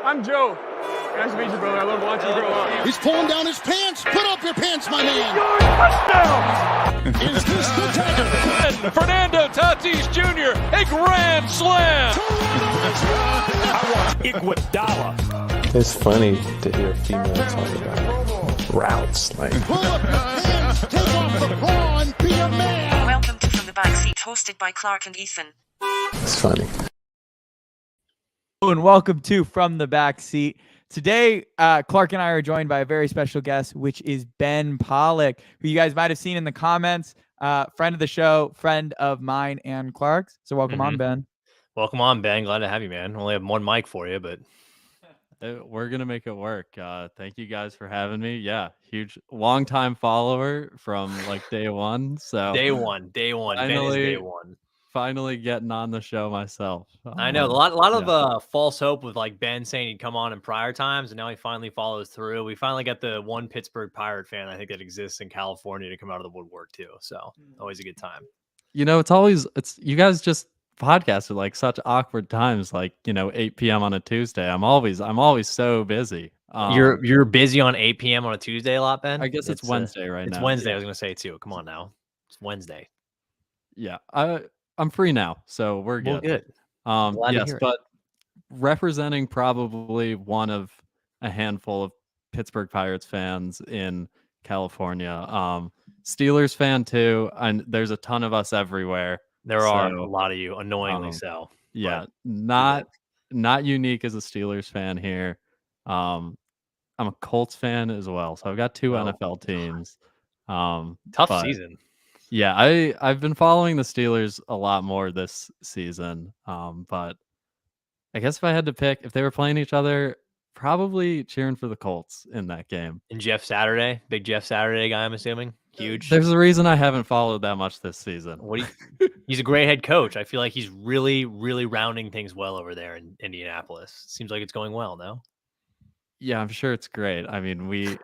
I'm Joe. Nice to meet you, brother. I love watching you grow up. He's pulling down his pants. Put up your pants, my man. Touchdown! Is this the dagger? Fernando Tatis Jr., a grand slam. Iguodala. It's funny to hear a female talk about routes. Like, Pull up your pants. Take off the bra and be a man. Welcome to From the Backseat, hosted by Clark and Ethan. it's funny. And welcome to From the Backseat. Today, Clark and I are joined by a very special guest, which is Ben Pollock, who you guys might have seen in the comments. Friend of the show, friend of mine and Clark's. So welcome on, Ben. Welcome on, Ben. Glad to have you, man. Only have one mic for you, but we're gonna make it work. Thank you guys for having me. Yeah, huge, long-time follower from like day one. So day one. Ben is day one. Finally getting on the show myself. I know a lot of false hope with like Ben saying he'd come on in prior times, and now he finally follows through. We finally got the one Pittsburgh Pirate fan I think that exists in California to come out of the woodwork too. So always a good time. You know, it's you guys just podcast at like such awkward times, like 8 p.m. on a Tuesday. I'm always so busy. You're busy on 8 p.m. on a Tuesday a lot, Ben. I guess it's Wednesday right now. It's Wednesday. I was gonna say too. Come on now, it's Wednesday. Yeah, I'm free now, so we're good. Well, good. Yes, but representing probably one of a handful of Pittsburgh Pirates fans in California. Steelers fan too, and there's a ton of us everywhere. There are a lot of you, annoyingly so. Yeah, not unique as a Steelers fan here. I'm a Colts fan as well, so I've got two NFL teams. Tough season. Yeah, I've been following the Steelers a lot more this season. But I guess if I had to pick, if they were playing each other, probably cheering for the Colts in that game. And Jeff Saturday, big Jeff Saturday guy, I'm assuming. Huge. There's a reason I haven't followed that much this season. He's a great head coach. I feel like he's really, really rounding things well over there in Indianapolis. Seems like it's going well, no? Yeah, I'm sure it's great. I mean,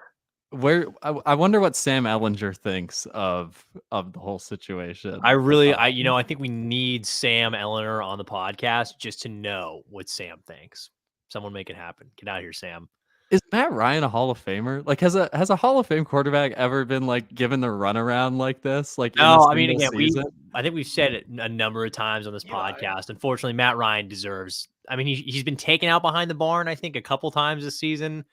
I wonder what Sam Ellinger thinks of the whole situation. I think we need Sam Ellinger on the podcast just to know what Sam thinks. Someone make it happen. Get out of here, Sam. Is Matt Ryan a Hall of Famer? Like, has a Hall of Fame quarterback ever been like given the runaround like this? Like, no, I mean, again, I think we've said it a number of times on this podcast. Unfortunately, Matt Ryan deserves. I mean, he's been taken out behind the barn, I think, a couple times this season,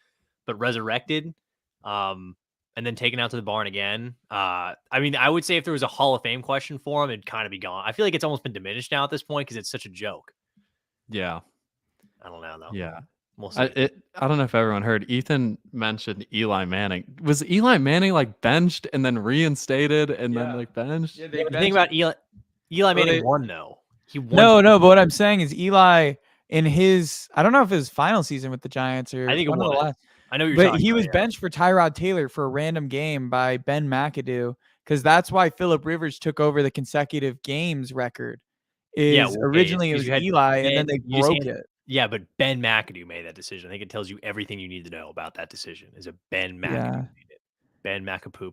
but resurrected. And then taken out to the barn again. I mean, I would say if there was a Hall of Fame question for him, it'd kind of be gone. I feel like it's almost been diminished now at this point because it's such a joke. Yeah. I don't know, though. Yeah. We'll see. I don't know if everyone heard. Ethan mentioned Eli Manning. Was Eli Manning like benched and then reinstated and then like benched? Yeah, the thing about Eli Manning won, though. He won. No, but what I'm saying is Eli in his, I don't know if his final season with the Giants or I think one it of the was. last. I know you're But talking he about, was benched for Tyrod Taylor for a random game by Ben McAdoo because that's why Phillip Rivers took over the consecutive games record. Originally it was Eli, and then they broke it. Yeah, but Ben McAdoo made that decision. I think it tells you everything you need to know about that decision. Is a Ben McAdoo made it. Ben McApoo.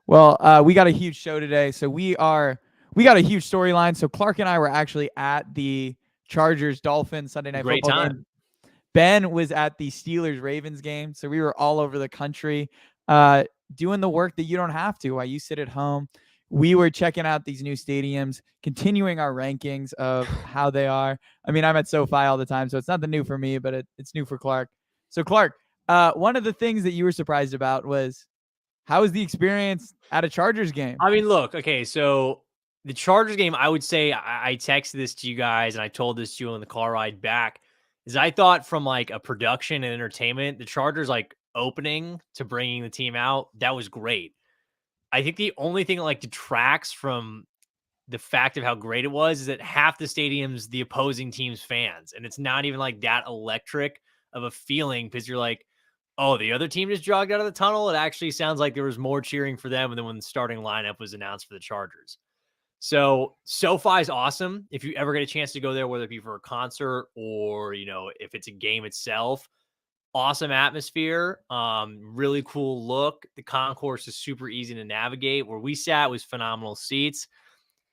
Well, we got a huge show today, so we got a huge storyline. So Clark and I were actually at the Chargers-Dolphins Sunday Night Great Football time. game. Ben was at the Steelers-Ravens game, so we were all over the country doing the work that you don't have to while you sit at home. We were checking out these new stadiums, continuing our rankings of how they are. I mean, I'm at SoFi all the time, so it's nothing new for me, but it's new for Clark. So, Clark, one of the things that you were surprised about was how was the experience at a Chargers game? I mean, look, okay, so the Chargers game, I would say I texted this to you guys, and I told this to you on the car ride back, is I thought from like a production and entertainment, the Chargers like opening to bringing the team out, that was great. I think the only thing that like detracts from the fact of how great it was is that half the stadium's the opposing team's fans. And it's not even like that electric of a feeling because you're like, oh, the other team just jogged out of the tunnel. It actually sounds like there was more cheering for them than when the starting lineup was announced for the Chargers. So SoFi is awesome. If you ever get a chance to go there, whether it be for a concert or, if it's a game itself, awesome atmosphere, really cool look. The concourse is super easy to navigate. Where we sat was phenomenal seats.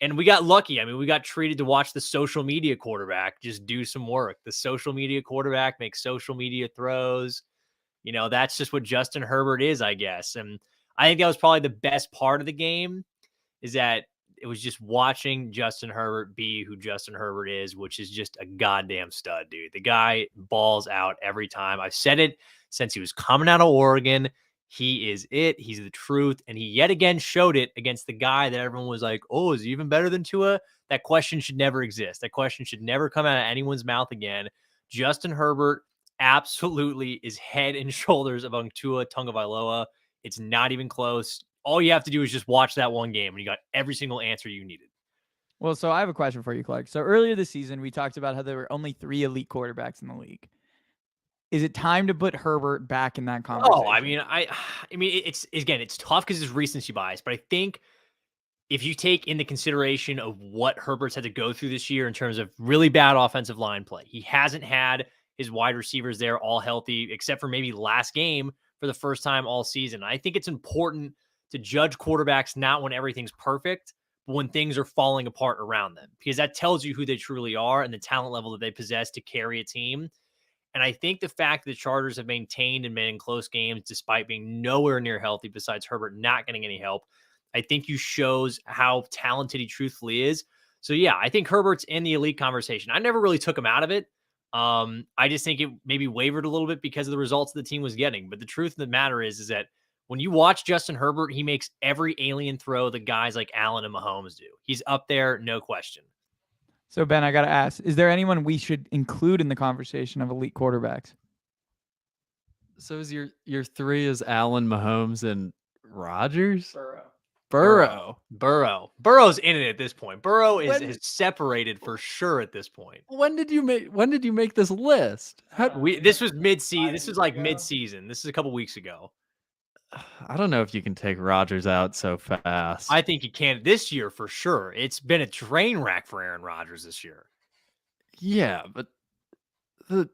And we got lucky. I mean, we got treated to watch the social media quarterback just do some work. The social media quarterback makes social media throws. That's just what Justin Herbert is, I guess. And I think that was probably the best part of the game, is that it was just watching Justin Herbert be who Justin Herbert is, which is just a goddamn stud, dude. The guy balls out every time. I've said it since he was coming out of Oregon. He is it. He's the truth. And he yet again showed it against the guy that everyone was like, oh, is he even better than Tua? That question should never exist. That question should never come out of anyone's mouth again. Justin Herbert absolutely is head and shoulders above Tua Tagovailoa. It's not even close. All you have to do is just watch that one game, and you got every single answer you needed. Well, so I have a question for you, Clark. So earlier this season, we talked about how there were only 3 elite quarterbacks in the league. Is it time to put Herbert back in that conversation? Oh, I mean, it's tough because it's recency bias, but I think if you take into consideration of what Herbert's had to go through this year in terms of really bad offensive line play, he hasn't had his wide receivers there all healthy, except for maybe last game for the first time all season. I think it's important to judge quarterbacks not when everything's perfect, but when things are falling apart around them, because that tells you who they truly are and the talent level that they possess to carry a team. And I think the fact that the Chargers have maintained and been in close games despite being nowhere near healthy, besides Herbert not getting any help, I think you shows how talented he truthfully is. So yeah, I think Herbert's in the elite conversation. I never really took him out of it. I just think it maybe wavered a little bit because of the results the team was getting. But the truth of the matter is that when you watch Justin Herbert, he makes every alien throw that guys like Allen and Mahomes do. He's up there, no question. So, Ben, I got to ask, is there anyone we should include in the conversation of elite quarterbacks? So is your 3 is Allen, Mahomes, and Rodgers? Burrow. Burrow's in it at this point. Burrow is separated for sure at this point. When did you make this list? This was mid-season. This was like mid-season. This is a couple weeks ago. I don't know if you can take Rodgers out so fast. I think you can this year for sure. It's been a train wreck for Aaron Rodgers this year. Yeah, but the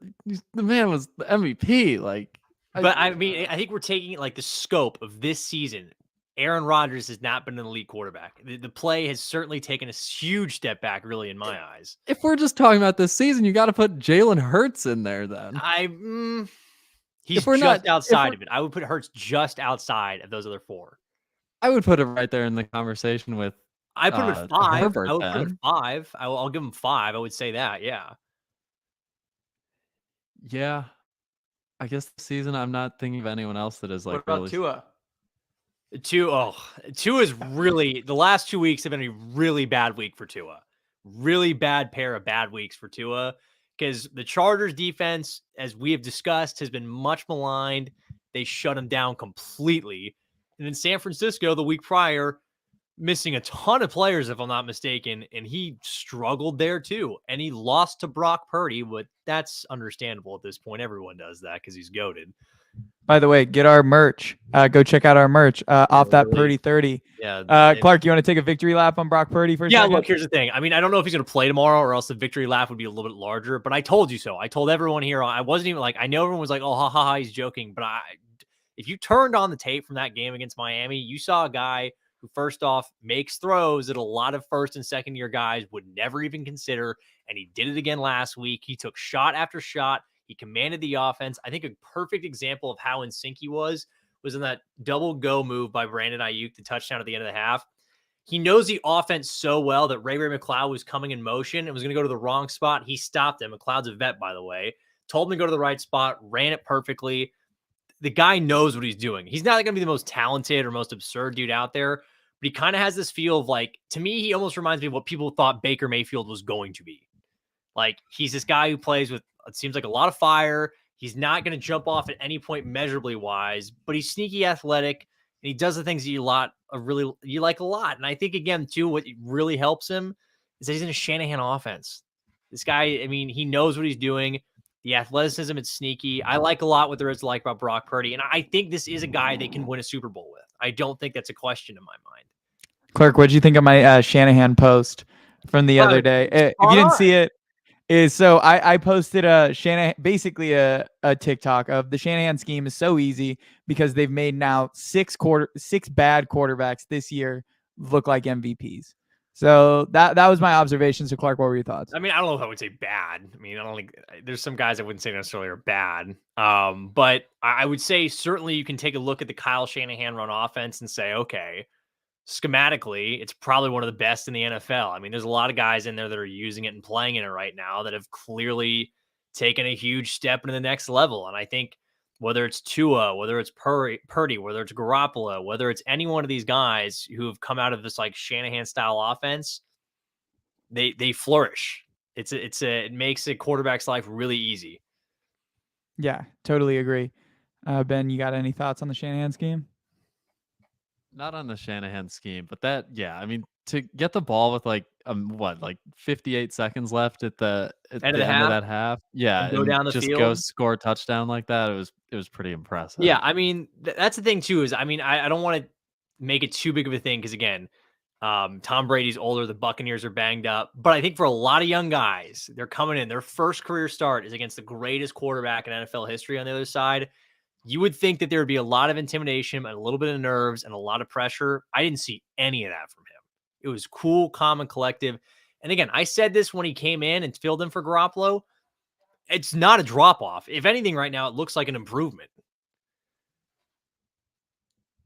man was the MVP. I mean, I think we're taking like the scope of this season. Aaron Rodgers has not been an elite quarterback. The play has certainly taken a huge step back, really, in my eyes. If we're just talking about this season, you got to put Jalen Hurts in there then. He's just outside of it. I would put Hurts just outside of those other 4. I would put him right there in the conversation with. I put him at 5. Herbert, I would put him at 5. I'll give him 5. I would say that. Yeah. Yeah. I guess this season I'm not thinking of anyone else that is like. What about really... Tua? Tua is really, the last 2 weeks have been a really bad week for Tua. Really bad pair of bad weeks for Tua, because the Chargers defense, as we have discussed, has been much maligned. They shut him down completely. And in San Francisco, the week prior, missing a ton of players, if I'm not mistaken, and he struggled there too. And he lost to Brock Purdy, but that's understandable at this point. Everyone does that because he's goated. By the way, get our merch. Go check out our merch off that Purdy 30. Yeah. Clark, you want to take a victory lap on Brock Purdy for a second? Yeah, look, here's the thing. I mean, I don't know if he's going to play tomorrow or else the victory lap would be a little bit larger, but I told you so. I told everyone here. I wasn't even like, I know everyone was like, oh, ha, ha, ha, he's joking. But if you turned on the tape from that game against Miami, you saw a guy who, first off, makes throws that a lot of first and second year guys would never even consider. And he did it again last week. He took shot after shot. He commanded the offense. I think a perfect example of how in sync he was in that double go move by Brandon Ayuk, the touchdown at the end of the half. He knows the offense so well that Ray McCloud was coming in motion and was going to go to the wrong spot. He stopped him. McCloud's a vet, by the way. Told him to go to the right spot, ran it perfectly. The guy knows what he's doing. He's not going to be the most talented or most absurd dude out there, but he kind of has this feel of like, to me, he almost reminds me of what people thought Baker Mayfield was going to be. Like, he's this guy who plays with, it seems like, a lot of fire. He's not going to jump off at any point measurably wise, but he's sneaky athletic, and he does the things that you like a lot. And I think, again, too, what really helps him is that he's in a Shanahan offense. This guy, I mean, he knows what he's doing. The athleticism, it's sneaky. I like a lot what there is to like about Brock Purdy, and I think this is a guy they can win a Super Bowl with. I don't think that's a question in my mind. Clark, what did you think of my Shanahan post from the other day? If you didn't see it, I posted basically a TikTok of the Shanahan scheme is so easy because they've made now 6 bad quarterbacks this year look like MVPs. So that was my observation. So Clark, what were your thoughts? I mean, I don't know if I would say bad. I mean, I don't think there's some guys I wouldn't say necessarily are bad. But I would say certainly you can take a look at the Kyle Shanahan run offense and say, okay, schematically, it's probably one of the best in the NFL. I mean, there's a lot of guys in there that are using it and playing in it right now that have clearly taken a huge step into the next level. And I think whether it's Tua, whether it's Purdy, whether it's Garoppolo, whether it's any one of these guys who have come out of this like Shanahan style offense, they flourish. It makes a quarterback's life really easy. Yeah, totally agree. Ben, you got any thoughts on the Shanahan scheme? Not on the Shanahan scheme, but I mean, to get the ball with like 58 seconds left at the end of that half, yeah, and go down the just field, go score a touchdown like that. It was pretty impressive. Yeah, I mean that's the thing too. Is I mean I don't want to make it too big of a thing because again, Tom Brady's older, the Buccaneers are banged up, but I think for a lot of young guys, they're coming in. Their first career start is against the greatest quarterback in NFL history on the other side. You would think that there would be a lot of intimidation and a little bit of nerves and a lot of pressure. I didn't see any of that from him. It was cool, calm, and collective. And again, I said this when he came in and filled in for Garoppolo. It's not a drop-off. If anything, right now, it looks like an improvement.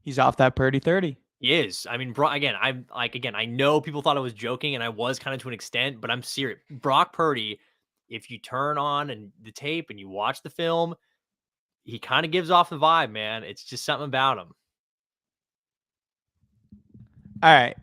He's off that Purdy 30. He is. I mean, I know people thought I was joking, and I was kind of to an extent, but I'm serious. Brock Purdy, if you turn on and the tape and you watch the film, he kind of gives off the vibe, man. It's just something about him. All right.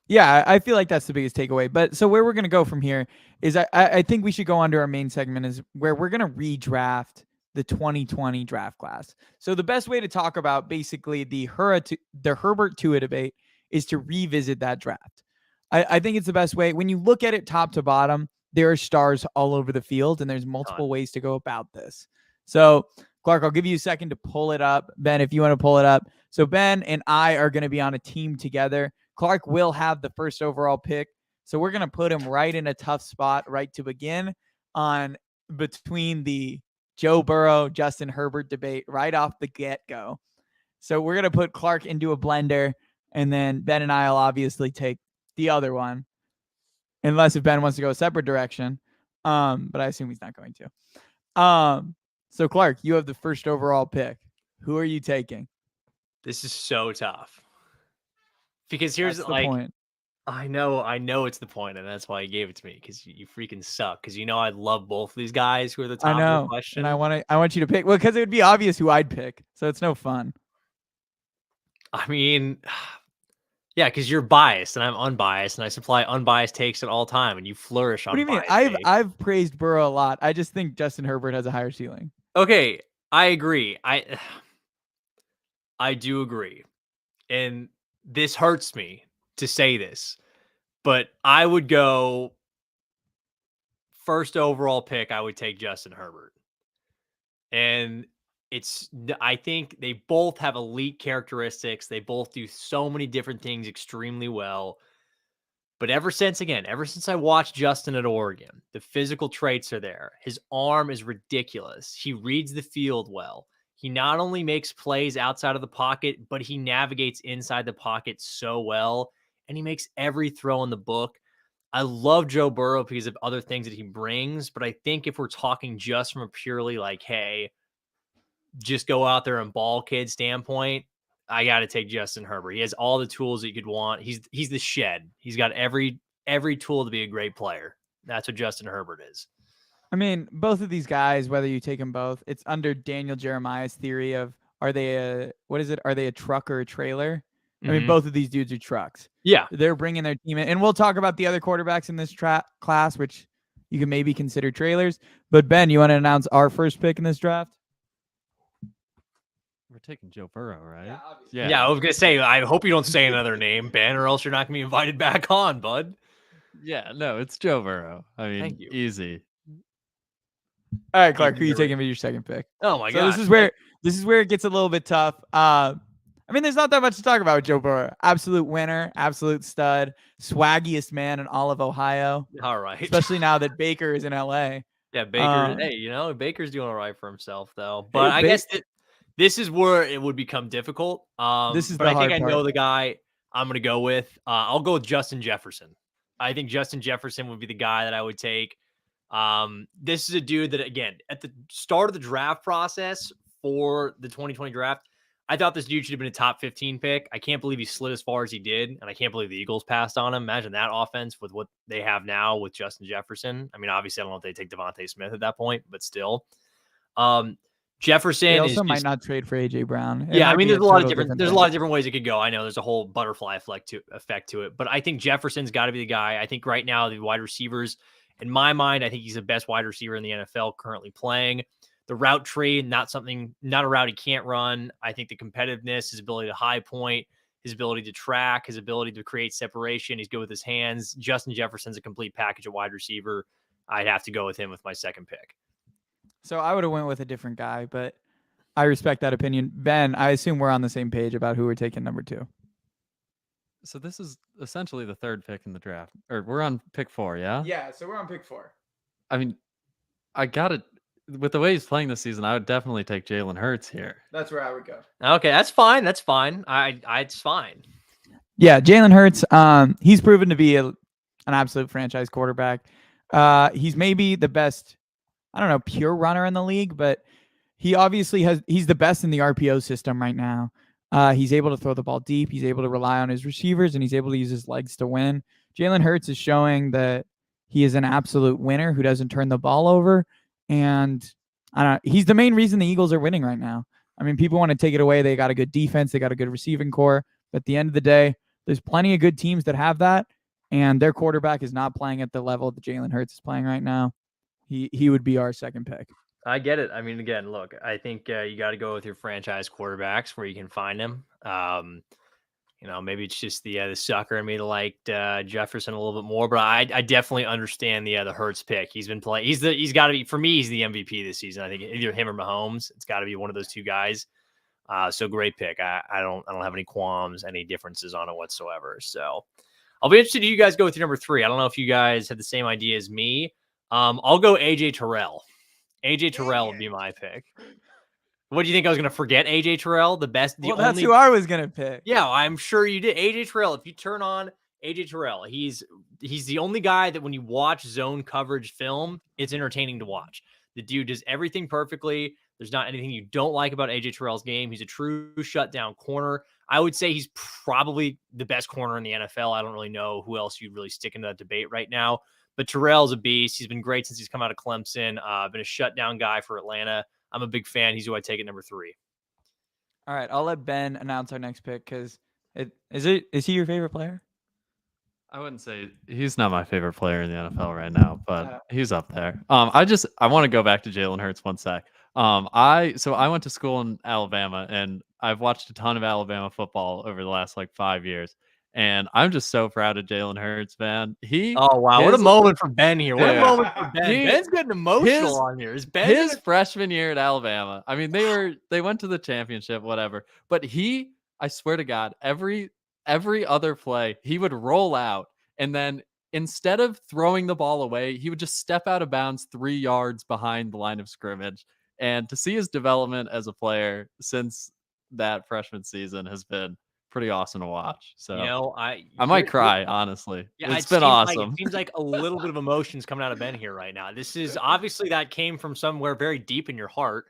Yeah, I feel like that's the biggest takeaway. But so where we're going to go from here is I think we should go on to our main segment is where we're going to redraft the 2020 draft class. So the best way to talk about basically the Herbert Tua debate is to revisit that draft. I think it's the best way. When you look at it top to bottom, there are stars all over the field, and there's multiple ways to go about this. So Clark, I'll give you a second to pull it up. Ben, if you want to pull it up. So Ben and I are going to be on a team together. Clark will have the first overall pick. So we're going to put him right in a tough spot right to begin on between the Joe Burrow, Justin Herbert debate right off the get-go. So we're going to put Clark into a blender, and then Ben and I will obviously take the other one, unless if Ben wants to go a separate direction. But I assume he's not going to. So Clark, you have the first overall pick. Who are you taking? This is so tough. Because here's the point. I know it's the point, and that's why he gave it to me, because you freaking suck. Because I love both of these guys who are the top of the question. And I want you to pick. Well, because it would be obvious who I'd pick, so it's no fun. I mean, yeah, because you're biased and I'm unbiased, and I supply unbiased takes at all time, and you flourish on. What do you mean? I've praised Burrow a lot. I just think Justin Herbert has a higher ceiling. Okay, I agree. I do agree, and this hurts me to say this, but I would go first overall pick. I would take Justin Herbert, and I think they both have elite characteristics. They both do so many different things extremely well. But ever since I watched Justin at Oregon, the physical traits are there. His arm is ridiculous. He reads the field well. He not only makes plays outside of the pocket, but he navigates inside the pocket so well, and he makes every throw in the book. I love Joe Burrow because of other things that he brings, but I think if we're talking just from a purely like, hey, just go out there and ball kid standpoint, I got to take Justin Herbert. He has all the tools that you could want. He's the shed. He's got every tool to be a great player. That's what Justin Herbert is. I mean, both of these guys, whether you take them both, it's under Daniel Jeremiah's theory of, are they a truck or a trailer? I mean, both of these dudes are trucks. Yeah. They're bringing their team in. And we'll talk about the other quarterbacks in this class, which you can maybe consider trailers. But Ben, you want to announce our first pick in this draft? We're taking Joe Burrow, right? Yeah, I was going to say, I hope you don't say another name, Ben, or else you're not going to be invited back on, bud. Yeah, no, it's Joe Burrow. I mean, Thank you. Easy. All right, Clark, who are you taking for your second pick? Oh, my God. God. This is where it gets a little bit tough. I mean, there's not that much to talk about with Joe Burrow. Absolute winner, absolute stud, swaggiest man in all of Ohio. All right. Especially now that Baker is in LA. Yeah, Baker. Hey, Baker's doing all right for himself, though. But I guess this is where it would become difficult. This is but the I think hard I know part. the guy. I'm going to go with. I'll go with Justin Jefferson. I think Justin Jefferson would be the guy that I would take. This is a dude that, again, at the start of the draft process for the 2020 draft, I thought this dude should have been a top 15 pick. I can't believe he slid as far as he did, and I can't believe the Eagles passed on him. Imagine that offense with what they have now with Justin Jefferson. I mean, obviously, I don't know if they take Devontae Smith at that point, but still. Jefferson They also is might just, not trade for AJ Brown. yeah, I mean, there's a lot of different ways it could go. I know there's a whole butterfly effect to it, but I think Jefferson's got to be the guy. I think right now the wide receivers, in my mind, I think he's the best wide receiver in the NFL currently playing. The route tree, not a route he can't run. I think the competitiveness, his ability to high point, his ability to track, his ability to create separation. He's good with his hands. Justin Jefferson's a complete package of wide receiver. I'd have to go with him with my second pick. So I would have went with a different guy, but I respect that opinion. Ben, I assume we're on the same page about who we're taking number 2. So this is essentially the third pick in the draft. Or we're on pick 4, yeah? Yeah, so we're on pick 4. I mean, I got it. With the way he's playing this season, I would definitely take Jalen Hurts here. That's where I would go. Okay, that's fine. That's fine. It's fine. Yeah, Jalen Hurts, he's proven to be an absolute franchise quarterback. He's maybe the best, I don't know, pure runner in the league, but he obviously he's the best in the RPO system right now. He's able to throw the ball deep. He's able to rely on his receivers, and he's able to use his legs to win. Jalen Hurts is showing that he is an absolute winner who doesn't turn the ball over. And I don't know, he's the main reason the Eagles are winning right now. I mean, people want to take it away. They got a good defense. They got a good receiving core. But at the end of the day, there's plenty of good teams that have that. And their quarterback is not playing at the level that Jalen Hurts is playing right now. He would be our second pick. I get it. I mean, again, look, I think you got to go with your franchise quarterbacks where you can find them. Maybe it's just the sucker in me that liked Jefferson a little bit more, but I definitely understand the Hurts pick. He's been playing. He's got to be, for me, he's the MVP this season. I think either him or Mahomes. It's got to be one of those two guys. So great pick. I don't have any qualms, any differences on it whatsoever. So I'll be interested. You guys go with your number 3. I don't know if you guys had the same idea as me. I'll go AJ Terrell. AJ Terrell would be my pick. What do you think I was going to forget? AJ Terrell, that's who I was going to pick. Yeah, I'm sure you did. AJ Terrell, if you turn on AJ Terrell, he's the only guy that when you watch zone coverage film, it's entertaining to watch. The dude does everything perfectly. There's not anything you don't like about AJ Terrell's game. He's a true shutdown corner. I would say he's probably the best corner in the NFL. I don't really know who else you'd really stick into that debate right now. But Terrell's a beast. He's been great since he's come out of Clemson. Been a shutdown guy for Atlanta. I'm a big fan. He's who I take at number 3. All right, I'll let Ben announce our next pick because is he your favorite player? I wouldn't say he's not my favorite player in the NFL right now, but he's up there. I want to go back to Jalen Hurts 1 sec. I went to school in Alabama, and I've watched a ton of Alabama football over the last 5 years. And I'm just so proud of Jalen Hurts, man. Oh, wow. What a moment for Ben here. What a moment for Ben. Ben's getting emotional on here. His freshman year at Alabama. I mean, they went to the championship, whatever. But I swear to God, every other play, he would roll out. And then instead of throwing the ball away, he would just step out of bounds 3 yards behind the line of scrimmage. And to see his development as a player since that freshman season has been pretty awesome to watch. So I might cry, honestly. Yeah, it's been awesome. It seems like a little bit of emotions coming out of Ben here right now. This is obviously that came from somewhere very deep in your heart.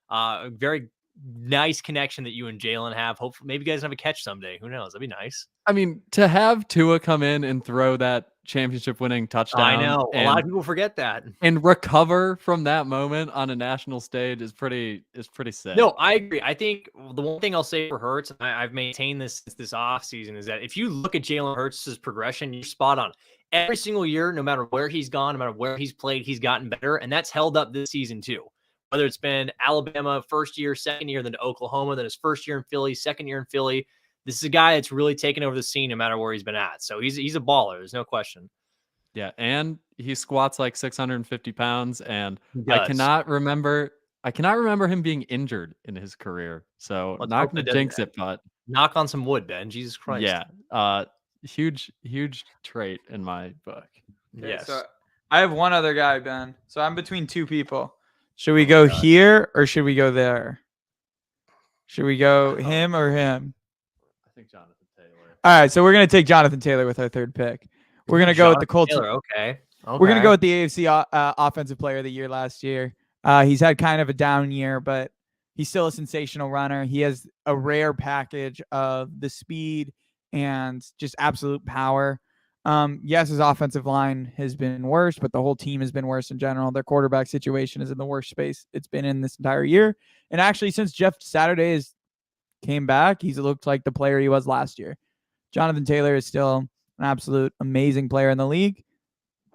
A very nice connection that you and Jalen have. Hopefully, maybe you guys have a catch someday. Who knows? That'd be nice. I mean, to have Tua come in and throw that championship-winning touchdown. I know. A lot of people forget that. And recover from that moment on a national stage is pretty sick. No, I agree. I think the one thing I'll say for Hurts, I've maintained this since this offseason, is that if you look at Jalen Hurts' progression, you're spot on. Every single year, no matter where he's gone, no matter where he's played, he's gotten better. And that's held up this season too. Whether it's been Alabama first year, second year, then to Oklahoma, then his first year in Philly, second year in Philly. This is a guy that's really taken over the scene no matter where he's been at. So he's a baller. There's no question. Yeah, and he squats 650 pounds, and I cannot remember him being injured in his career. So not going to jinx it, but knock on some wood, Ben. Jesus Christ. Yeah, huge trait in my book. Okay, yes. So I have one other guy, Ben. So I'm between two people. Should we go here or should we go there? Should we go him or him? I think Jonathan Taylor. All right, so we're gonna take Jonathan Taylor with our third pick. We're gonna go with the Colts. Taylor, okay. We're gonna go with the AFC Offensive Player of the Year last year. He's had kind of a down year, but he's still a sensational runner. He has a rare package of the speed and just absolute power. Yes, his offensive line has been worse, but the whole team has been worse in general. Their quarterback situation is in the worst space it's been in this entire year. And actually, since Jeff Saturday has came back, he's looked like the player he was last year. Jonathan Taylor is still an absolute amazing player in the league.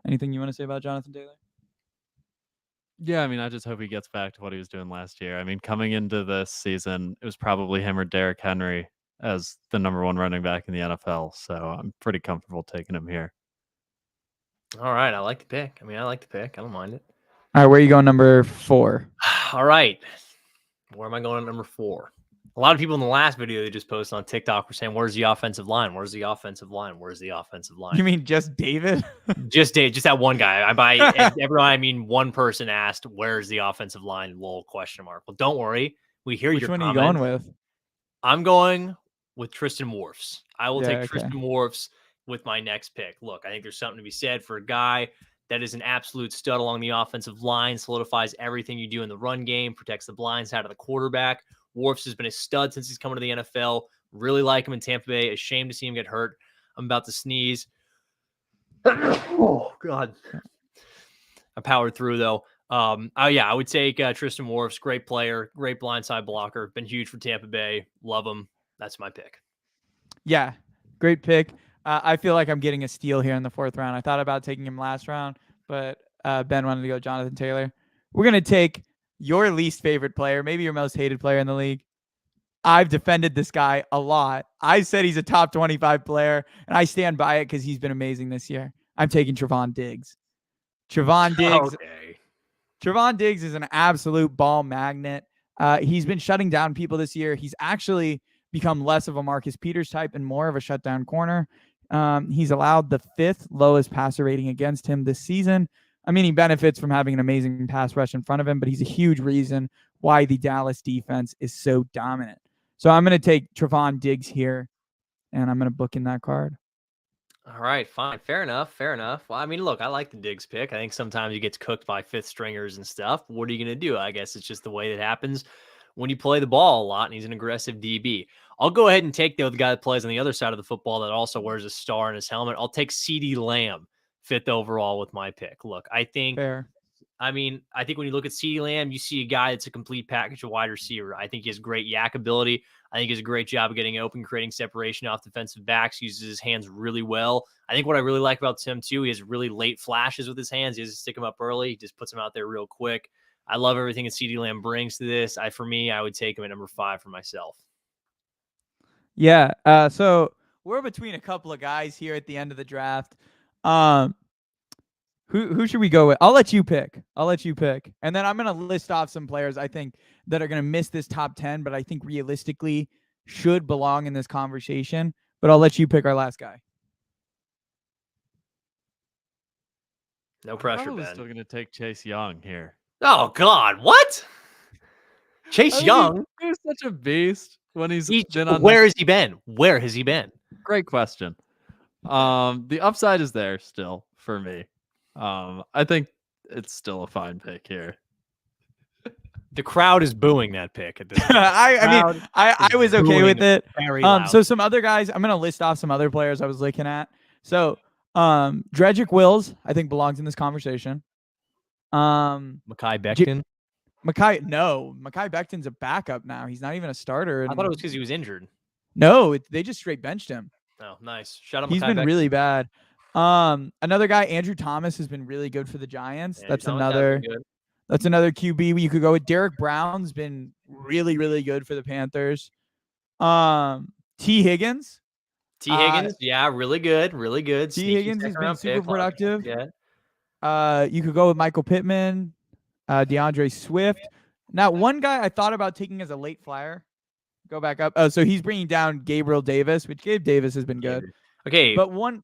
Anything you want to say about Jonathan Taylor? Yeah, I mean, I just hope he gets back to what he was doing last year. I mean, coming into this season, it was probably him or Derrick Henry as the number one running back in the NFL. So I'm pretty comfortable taking him here. All right. I like the pick. I don't mind it. All right, where are you going number 4? All right. Where am I going at number 4? A lot of people in the last video they just posted on TikTok were saying, where's the offensive line? Where's the offensive line? Where's the offensive line? You mean just David? Just that one guy. By everyone, I mean one person asked, where's the offensive line? Lol, question mark. Well, don't worry. We hear Which your one comment. are you going with? I'm going with Tristan Wirfs. I will take okay. Tristan Wirfs with my next pick. Look, I think there's something to be said for a guy that is an absolute stud along the offensive line, solidifies everything you do in the run game, protects the blind side of the quarterback. Wirfs has been a stud since he's come to the NFL. Really like him in Tampa Bay. Ashamed to see him get hurt. I'm about to sneeze. Oh, God. I powered through, though. I would take Tristan Wirfs. Great player, great blindside blocker. Been huge for Tampa Bay. Love him. That's my pick. Yeah, great pick. I feel like I'm getting a steal here in the 4th round. I thought about taking him last round, but Ben wanted to go Jonathan Taylor. We're going to take your least favorite player, maybe your most hated player in the league. I've defended this guy a lot. I said he's a top 25 player, and I stand by it because he's been amazing this year. I'm taking Trevon Diggs. Trevon Diggs is an absolute ball magnet. He's been shutting down people this year. He's actually become less of a Marcus Peters type and more of a shutdown corner. He's allowed the 5th lowest passer rating against him this season. I mean, he benefits from having an amazing pass rush in front of him, but he's a huge reason why the Dallas defense is so dominant. So I'm going to take Trevon Diggs here, and I'm going to book in that card. All right, fine. Fair enough. Well, I mean, look, I like the Diggs pick. I think sometimes he gets cooked by 5th stringers and stuff. What are you going to do? I guess it's just the way that happens when you play the ball a lot, and he's an aggressive DB. I'll go ahead and take, though, the guy that plays on the other side of the football that also wears a star in his helmet. I'll take CeeDee Lamb, 5th overall with my pick. Look, I think when you look at CeeDee Lamb, you see a guy that's a complete package of wide receiver. I think he has great yak ability. I think he does a great job of getting open, creating separation off defensive backs, uses his hands really well. I think what I really like about him, too, he has really late flashes with his hands. He doesn't stick them up early. He just puts them out there real quick. I love everything that CeeDee Lamb brings to this. For me, I would take him at number 5 for myself. Yeah, so we're between a couple of guys here at the end of the draft. Who should we go with? I'll let you pick. And then I'm going to list off some players I think that are going to miss this top 10, but I think realistically should belong in this conversation. But I'll let you pick our last guy. No pressure, I'm Ben. still going to take Chase Young here. Oh, God. What? Chase Young? He was such a beast when he's been on. Where has he been? Great question. The upside is there still for me. I think it's still a fine pick here. The crowd is booing that pick at this point. I was okay with it. Very loud. So some other guys, I'm going to list off some other players I was looking at. So Dredrick Wills, I think belongs in this conversation. Mekhi Becton. Mekhi Becton's a backup now. He's not even a starter. I thought it was because he was injured. No, they just straight benched him. Oh, nice. Shout out. He's been really bad. Another guy, Andrew Thomas, has been really good for the Giants. That's another QB you could go with. Derek Brown's been really, really good for the Panthers. T. Higgins. Yeah, really good. T. Higgins has been super productive. Yeah. You could go with Michael Pittman, DeAndre Swift. Now, one guy I thought about taking as a late flyer. Go back up. Oh, so he's bringing down Gabriel Davis, which Gabe Davis has been good. Okay, but what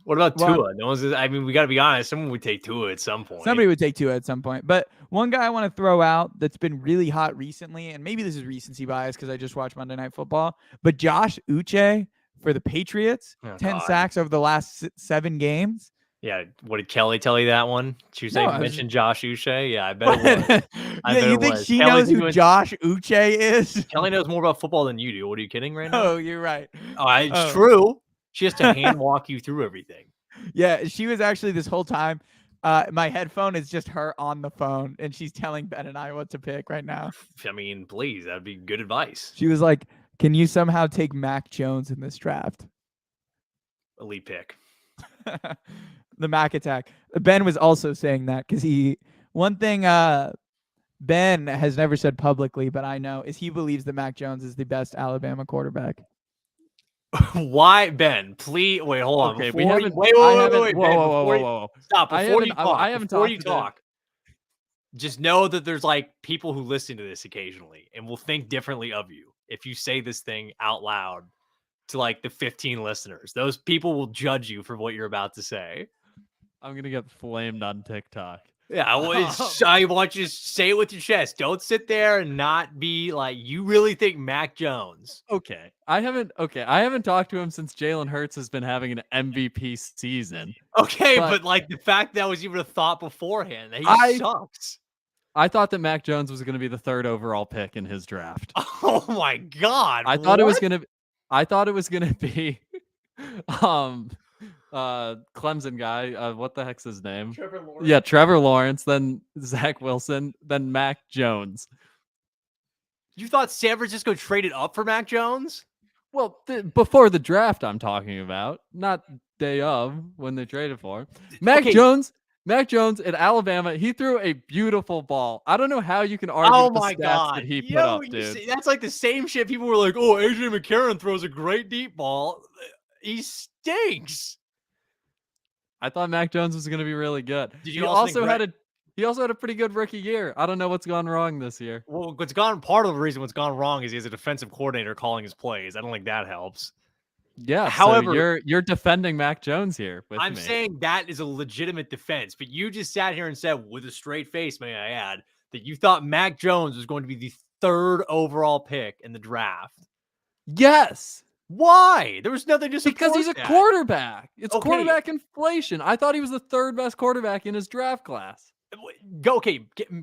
about Tua? No one's. I mean, we got to be honest. Someone would take Tua at some point. Somebody would take Tua at some point. But one guy I want to throw out that's been really hot recently, and maybe this is recency bias because I just watched Monday Night Football, but Josh Uche for the Patriots. Oh, 10 God. sacks over the last 7 games. Yeah, what did Kelly tell you that one? She was saying No, I was- mention Josh Uche. Yeah, I bet it was. I Yeah, bet you it think was. she Kelly's knows who doing- Josh Uche is? Kelly knows more about football than you do. What are you kidding right now? Oh, you're right. It's Oh. true. She has to hand walk you through everything. Yeah, she was actually this whole time. My headphone is just her on the phone, and she's telling Ben and I what to pick right now. I mean, please, that'd be good advice. She was like, "Can you somehow take Mac Jones in this draft?" Elite pick. The Mac attack. Ben was also saying that because one thing Ben has never said publicly, but I know, is he believes that Mac Jones is the best Alabama quarterback. Why, Ben? Please, wait, hold on. Okay, we Before haven't. you- wait, I Ben, haven't. Whoa, before whoa, you- whoa, whoa. Stop. I Before haven't- you talk, I haven't before you talked to- talk, just know that there's like people who listen to this occasionally and will think differently of you if you say this thing out loud to like the 15 listeners. Those people will judge you for what you're about to say. I'm gonna get flamed on TikTok. Yeah, I want you to say it with your chest. Don't sit there and not be like, you really think Mac Jones. Okay, I haven't talked to him since Jalen Hurts has been having an MVP season. Okay, But- but like the fact that was even a thought beforehand that he I- sucks. I thought that Mac Jones was going to be the 3rd overall pick in his draft. Oh my God. I thought it was what? gonna be Clemson guy. What the heck's his name? Trevor Lawrence. Yeah, Trevor Lawrence, then Zach Wilson, then Mac Jones. You thought San Francisco traded up for Mac Jones? Well, before the draft, I'm talking about, not day of when they traded for him. Mac Jones at Alabama, he threw a beautiful ball. I don't know how you can argue Oh with the my stats God. that he put up, you dude. see, that's like the same shit. People were like, oh, AJ McCarron throws a great deep ball. He stinks. I thought Mac Jones was going to be really good. Did He you also think also had a pretty good rookie year. I don't know what's gone wrong this year. Well, part of the reason what's gone wrong is he has a defensive coordinator calling his plays. I don't think that helps. Yeah. However- so you're defending Mac Jones here with I'm me. saying that is a legitimate defense, but you just sat here and said, with a straight face, may I add, that you thought Mac Jones was going to be the 3rd overall pick in the draft. Yes, Why? There was nothing to support because he's a that. quarterback. It's Okay. quarterback inflation. I thought he was the 3rd best quarterback in his draft class.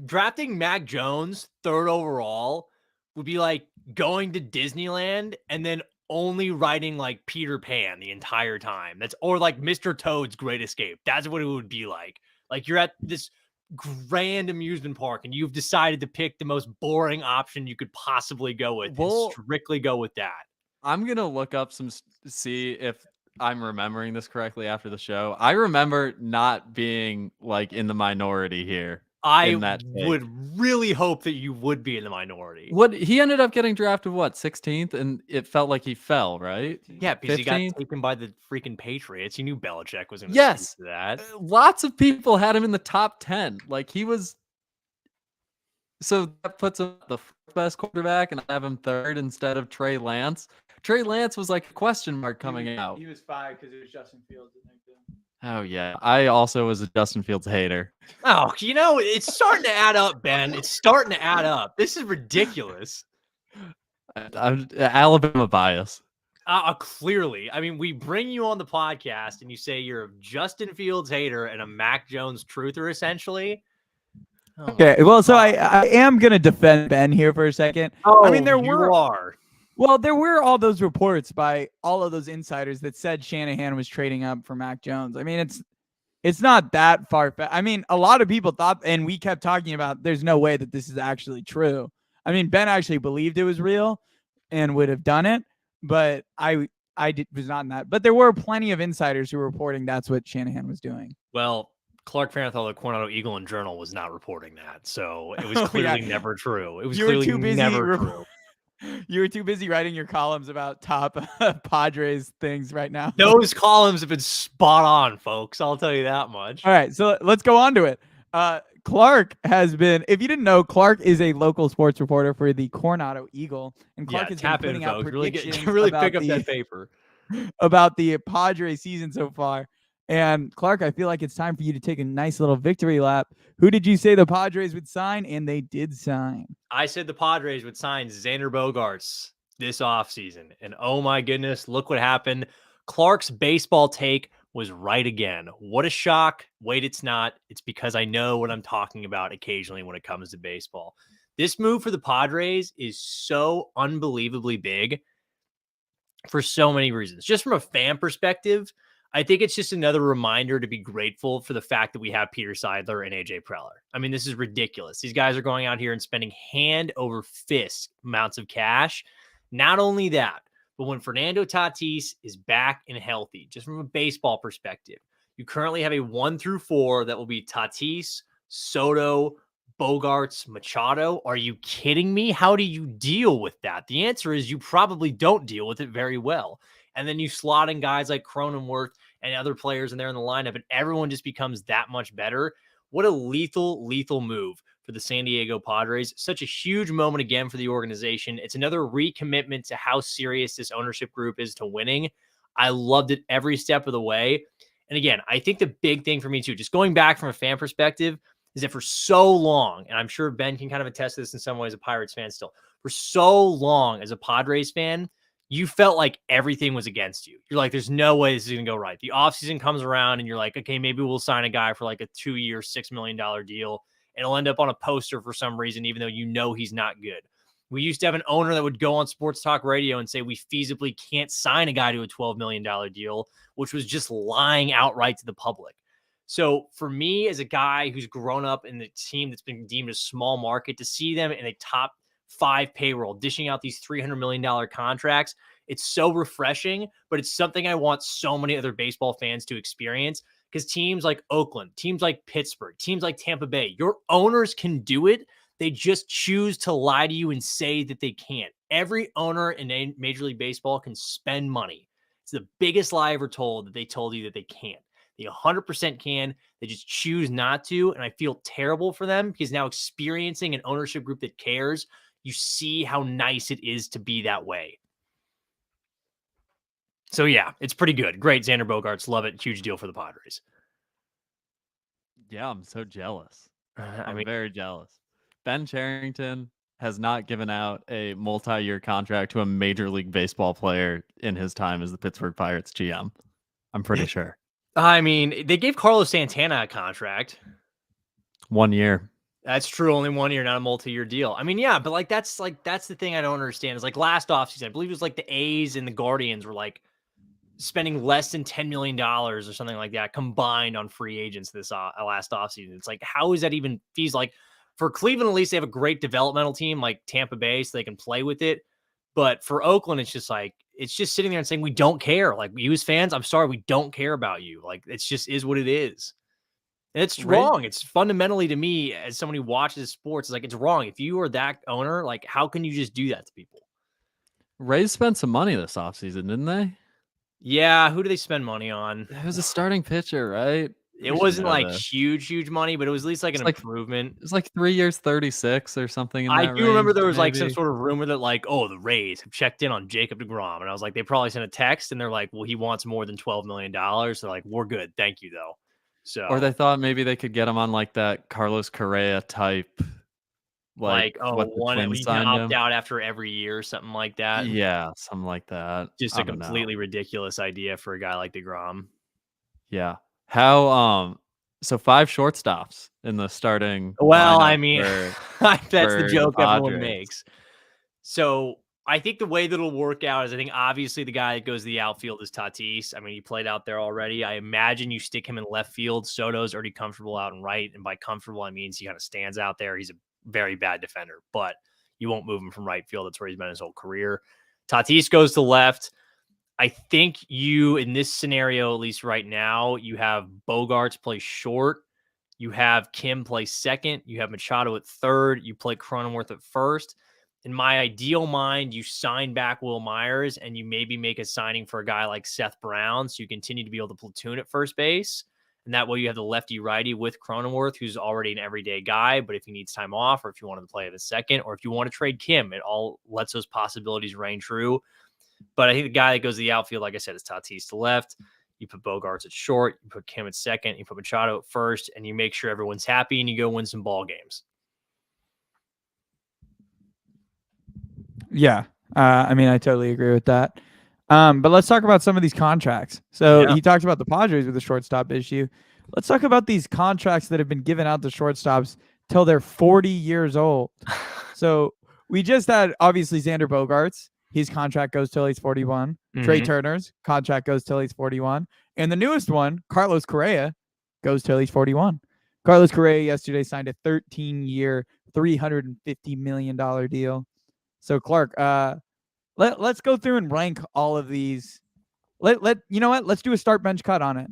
Drafting Mac Jones 3rd overall would be like going to Disneyland and then only riding like Peter Pan the entire time. Or like Mr. Toad's Great Escape. That's what it would be like. Like you're at this grand amusement park and you've decided to pick the most boring option you could possibly go with. Well- and strictly go with that. I'm gonna look up see if I'm remembering this correctly after the show. I remember not being like in the minority here. I in that take. would really hope that you would be in the minority. What he ended up getting drafted 16th, and it felt like he fell, right? Yeah, because he got 15th? taken by the freaking Patriots. You knew Belichick was going to Yes. do that. Lots of people had him in the top 10. Like he was. So that puts him the 4th best quarterback, and I have him 3rd instead of Trey Lance. Trey Lance was like a question mark coming out. He was 5 because it was Justin Fields. Oh yeah, I also was a Justin Fields hater. Oh, it's starting to add up, Ben. It's starting to add up. This is ridiculous. I'm Alabama bias. Clearly. I mean, we bring you on the podcast and you say you're a Justin Fields hater and a Mac Jones truther, essentially. Oh, Okay, well, so I am going to defend Ben here for a second. I mean, there were all those reports by all of those insiders that said Shanahan was trading up for Mac Jones. I mean, it's not that far. I mean, a lot of people thought, and we kept talking about, there's no way that this is actually true. I mean, Ben actually believed it was real and would have done it, but I was not in that. But there were plenty of insiders who were reporting that's what Shanahan was doing. Well, Clark Farenthold, the Coronado Eagle and Journal, was not reporting that, so it was clearly never true. It was clearly never true. You were too busy writing your columns about top Padres things right now. Those columns have been spot on, folks. I'll tell you that much. All right, so let's go on to it. Clark has been, if you didn't know, Clark is a local sports reporter for the Coronado Eagle, and Clark has been tap putting in, out folks. predictions Really about pick up that paper. about the Padres season so far. And Clark, I feel like it's time for you to take a nice little victory lap. Who did you say the Padres would sign? And they did sign. I said the Padres would sign Xander Bogaerts this offseason. And oh my goodness, look what happened. Clark's baseball take was right again. What a shock. Wait, it's not. It's because I know what I'm talking about occasionally when it comes to baseball. This move for the Padres is so unbelievably big for so many reasons. Just from a fan perspective, I think it's just another reminder to be grateful for the fact that we have Peter Seidler and AJ Preller. I mean, this is ridiculous. These guys are going out here and spending hand over fist amounts of cash. Not only that, but when Fernando Tatis is back and healthy, just from a baseball perspective, you currently have a 1 through 4 that will be Tatis, Soto, Bogarts, Machado. Are you kidding me? How do you deal with that? The answer is you probably don't deal with it very well. And then you slot in guys like Cronenworth and other players in there in the lineup, and everyone just becomes that much better. What a lethal move for the San Diego Padres. Such a huge moment again for the organization. It's another recommitment to how serious this ownership group is to winning. I loved it every step of the way. And again, I think the big thing for me too, just going back from a fan perspective, is that for so long, and I'm sure Ben can kind of attest to this in some ways, a Pirates fan still, for so long as a Padres fan, you felt like everything was against you. You're like, there's no way this is going to go right. The offseason comes around and you're like, okay, maybe we'll sign a guy for like a 2-year, $6 million deal. And it'll end up on a poster for some reason, even though you know he's not good. We used to have an owner that would go on sports talk radio and say we feasibly can't sign a guy to a $12 million deal, which was just lying outright to the public. So for me, as a guy who's grown up in the team that's been deemed a small market, to see them in a top 5 payroll, dishing out these $300 million contracts, it's so refreshing, but it's something I want so many other baseball fans to experience, because teams like Oakland, teams like Pittsburgh, teams like Tampa Bay, your owners can do it. They just choose to lie to you and say that they can't. Every owner in Major League Baseball can spend money. It's the biggest lie ever told, that they told you that they can't. They 100% can. They just choose not to. And I feel terrible for them, because now experiencing an ownership group that cares, you see how nice it is to be that way. So yeah, it's pretty good. Great. Xander Bogaerts. Love it. Huge deal for the Padres. Yeah, I'm so jealous. I I'm mean, very jealous. Ben Cherington has not given out a multi-year contract to a Major League Baseball player in his time as the Pittsburgh Pirates GM. I'm pretty sure. I mean, they gave Carlos Santana a contract. 1 year. That's true. Only 1 year, not a multi-year deal. I mean, yeah, but that's the thing I don't understand is like last offseason, I believe it was like the A's and the Guardians were like spending less than $10 million or something like that combined on free agents this last offseason. It's like, how is that even feasible? Like for Cleveland, at least they have a great developmental team like Tampa Bay, so they can play with it. But for Oakland, it's just like, it's just sitting there and saying, we don't care. Like, you as fans, I'm sorry, we don't care about you. Like, it's just is what it is. And it's wrong. It's fundamentally, to me, as somebody who watches sports, it's like, it's wrong. If you are that owner, like, how can you just do that to people? Rays spent some money this offseason, didn't they? Yeah. Who do they spend money on? It was a starting pitcher, right? It wasn't like huge money, but it was at least like an improvement. It was like 3 years, 36 or something. In I that do remember range, there was like maybe. some sort of rumor that like, oh, the Rays have checked in on Jacob deGrom. And I was like, they probably sent a text and they're like, well, he wants more than $12 million. They're like, we're good. Thank you, though. So, or they thought maybe they could get him on like that Carlos Correa type. Like what the one Twins we can signed opt him. out after every year or something like that. Yeah, something like that. Just I a don't know. completely ridiculous idea for a guy like deGrom. Yeah. How so 5 shortstops in the starting. Well, lineup I mean, that's the joke everyone Padres. makes. So I think the way that it'll work out is I think obviously the guy that goes to the outfield is Tatis. I mean, he played out there already. I imagine you stick him in left field. Soto's already comfortable out in right. And by comfortable, I mean he kind of stands out there. He's a very bad defender, but you won't move him from right field. That's where he's been his whole career. Tatis goes to left. I think you, in this scenario, at least right now, you have Bogarts play short. You have Kim play second. You have Machado at third. You play Cronenworth at first. In my ideal mind, you sign back Will Myers and you maybe make a signing for a guy like Seth Brown, so you continue to be able to platoon at first base. And that way you have the lefty-righty with Cronenworth, who's already an everyday guy, but if he needs time off or if you want him to play at the second or if you want to trade Kim, it all lets those possibilities reign true. But I think the guy that goes to the outfield, like I said, is Tatis to left. You put Bogarts at short, you put Kim at second, you put Machado at first, and you make sure everyone's happy and you go win some ball games. Yeah. I mean, I totally agree with that. But let's talk about some of these contracts. So he talked about the Padres with the shortstop issue. Let's talk about these contracts that have been given out to shortstops till they're 40 years old. So we just had, obviously, Xander Bogaerts. His contract goes till he's 41. Trey Turner's contract goes till he's 41. And the newest one, Carlos Correa, goes till he's 41. Carlos Correa yesterday signed a 13-year, $350 million deal. So, Clark, let's go through and rank all of these. You know what? Let's do a start bench cut on it.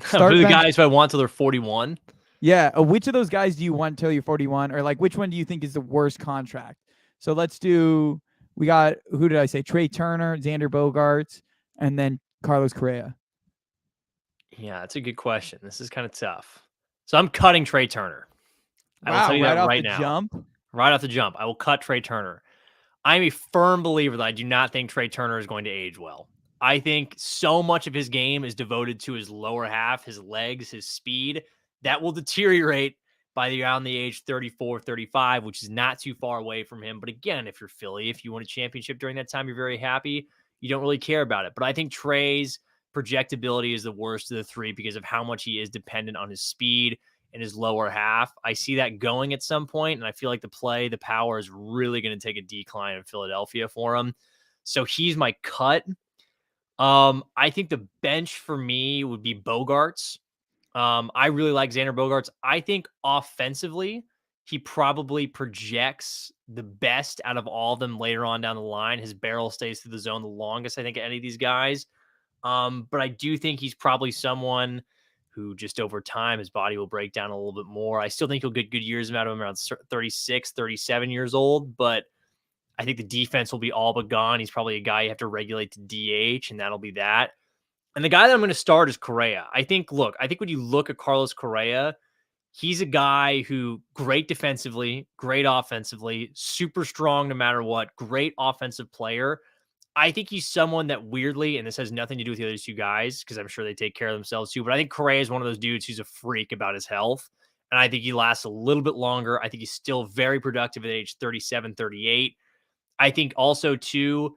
Start the guys who I want till they're 41. Yeah. Which of those guys do you want till you're 41? Or like, which one do you think is the worst contract? So let's do, we got, who did I say? Trey Turner, Xander Bogaerts, and then Carlos Correa. Yeah, that's a good question. This is kind of tough. So I'm cutting Trey Turner. I will tell you that right now. Jump? Right off the jump. I will cut Trey Turner. I'm a firm believer that I do not think Trey Turner is going to age well. I think so much of his game is devoted to his lower half, his legs, his speed. That will deteriorate by around the age 34, 35, which is not too far away from him. But again, if you're Philly, if you win a championship during that time, you're very happy. You don't really care about it. But I think Trey's projectability is the worst of the three because of how much he is dependent on his speed and his lower half. I see that going at some point, and I feel like the power is really going to take a decline in Philadelphia for him. So he's my cut. I think the bench for me would be Bogaerts. I really like Xander Bogaerts. I think offensively, he probably projects the best out of all of them later on down the line. His barrel stays through the zone the longest, I think, of any of these guys. But I do think he's probably someone who just over time, his body will break down a little bit more. I still think he'll get good years out of him around 36, 37 years old, but I think the defense will be all but gone. He's probably a guy you have to regulate to DH, and that'll be that. And the guy that I'm going to start is Correa. I think when you look at Carlos Correa, he's a guy who great defensively, great offensively, super strong no matter what, great offensive player. I think he's someone that weirdly, and this has nothing to do with the other two guys, because I'm sure they take care of themselves too, but I think Correa is one of those dudes who's a freak about his health. And I think he lasts a little bit longer. I think he's still very productive at age 37, 38. I think also too,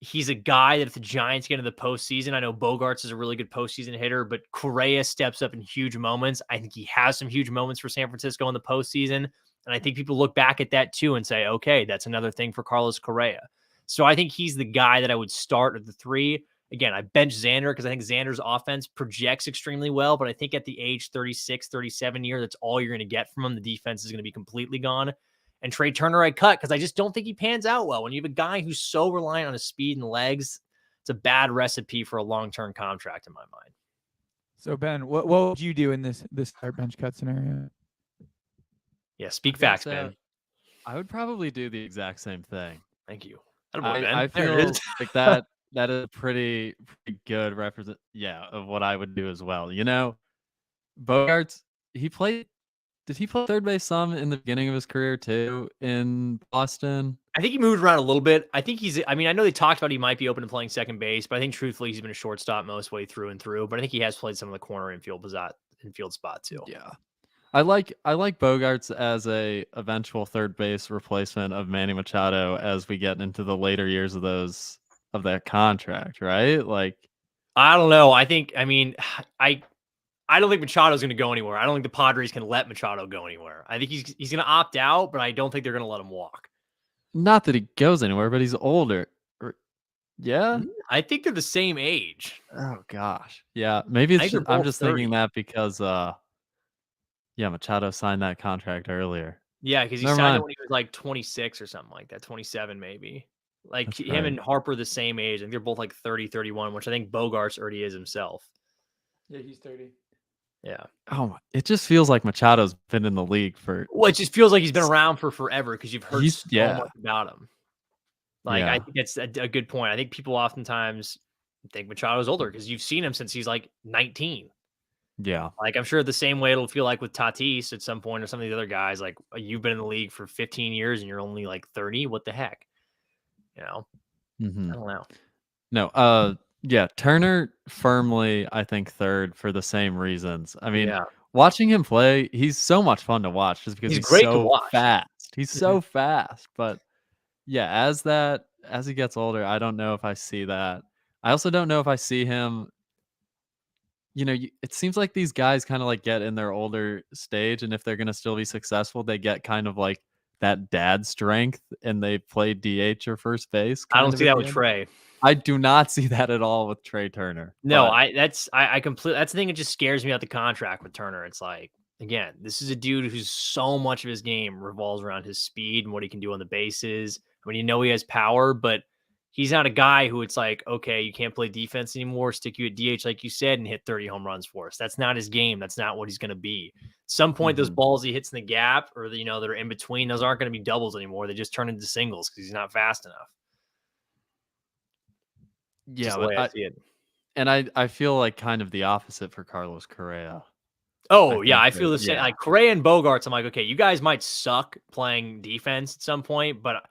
he's a guy that if the Giants get into the postseason, I know Bogaerts is a really good postseason hitter, but Correa steps up in huge moments. I think he has some huge moments for San Francisco in the postseason. And I think people look back at that too and say, okay, that's another thing for Carlos Correa. So I think he's the guy that I would start at the three. Again, I bench Xander because I think Xander's offense projects extremely well, but I think at the age 36, 37 year, that's all you're going to get from him. The defense is going to be completely gone. And Trey Turner I cut because I just don't think he pans out well. When you have a guy who's so reliant on his speed and legs, it's a bad recipe for a long-term contract in my mind. So Ben, what would you do in this start bench cut scenario? Yeah, speak facts, Ben. I would probably do the exact same thing. Thank you. I feel like that is a pretty good represent of what I would do as well. You know, Bogaerts, did he play third base some in the beginning of his career too in Boston? I think he moved around a little bit. I think I know they talked about he might be open to playing second base, but I think truthfully he's been a shortstop most way through and through. But I think he has played some of the corner infield spot too. Yeah. I like Bogaerts as a eventual third base replacement of Manny Machado as we get into the later years of that contract, right? Like, I don't know. I don't think Machado's going to go anywhere. I don't think the Padres can let Machado go anywhere. I think he's going to opt out, but I don't think they're going to let him walk. Not that he goes anywhere, but he's older. Yeah, I think they're the same age. Oh gosh, yeah. Maybe I'm just thinking that because Machado signed that contract earlier. Yeah, because he signed it when he was like 26 or something like that, 27 maybe. Like That's him right. And Harper the same age. I think they're both like 30, 31, which I think Bogaerts already is himself. Yeah, he's 30. Yeah. Oh, it just feels like Machado's been in the league for. Well, it just feels like he's been around for forever because you've heard so much about him. Like, I think that's a good point. I think people oftentimes think Machado's older because you've seen him since he's like 19. Yeah. Like, I'm sure the same way it'll feel like with Tatis at some point or some of the other guys. Like, you've been in the league for 15 years and you're only like 30. What the heck? You know? Mm-hmm. I don't know. No. Yeah. Turner firmly, I think, third for the same reasons. I mean, watching him play, he's so much fun to watch just because he's great so to watch. fast. He's so fast. But yeah, as that as he gets older, I don't know if I see that. I also don't know if I see him. It seems like these guys kind of like get in their older stage, and if they're going to still be successful, they get kind of like that dad strength and they play DH or first base. I don't kind see of at that the with end. Trey. I do not see that at all with Trey Turner. No, but I completely, that's the thing that just scares me about the contract with Turner. It's like, again, this is a dude who's so much of his game revolves around his speed and what he can do on the bases. I mean, he has power, but he's not a guy who it's like, okay, you can't play defense anymore, stick you at DH like you said and hit 30 home runs for us. That's not his game. That's not what he's going to be. At some point, those balls he hits in the gap or that are in between, those aren't going to be doubles anymore. They just turn into singles because he's not fast enough. yeah, but I see it. and I feel like kind of the opposite for Carlos Correa. Oh, I yeah, I think feel that- the same. yeah. Like Correa and Bogarts, I'm like, okay, you guys might suck playing defense at some point, but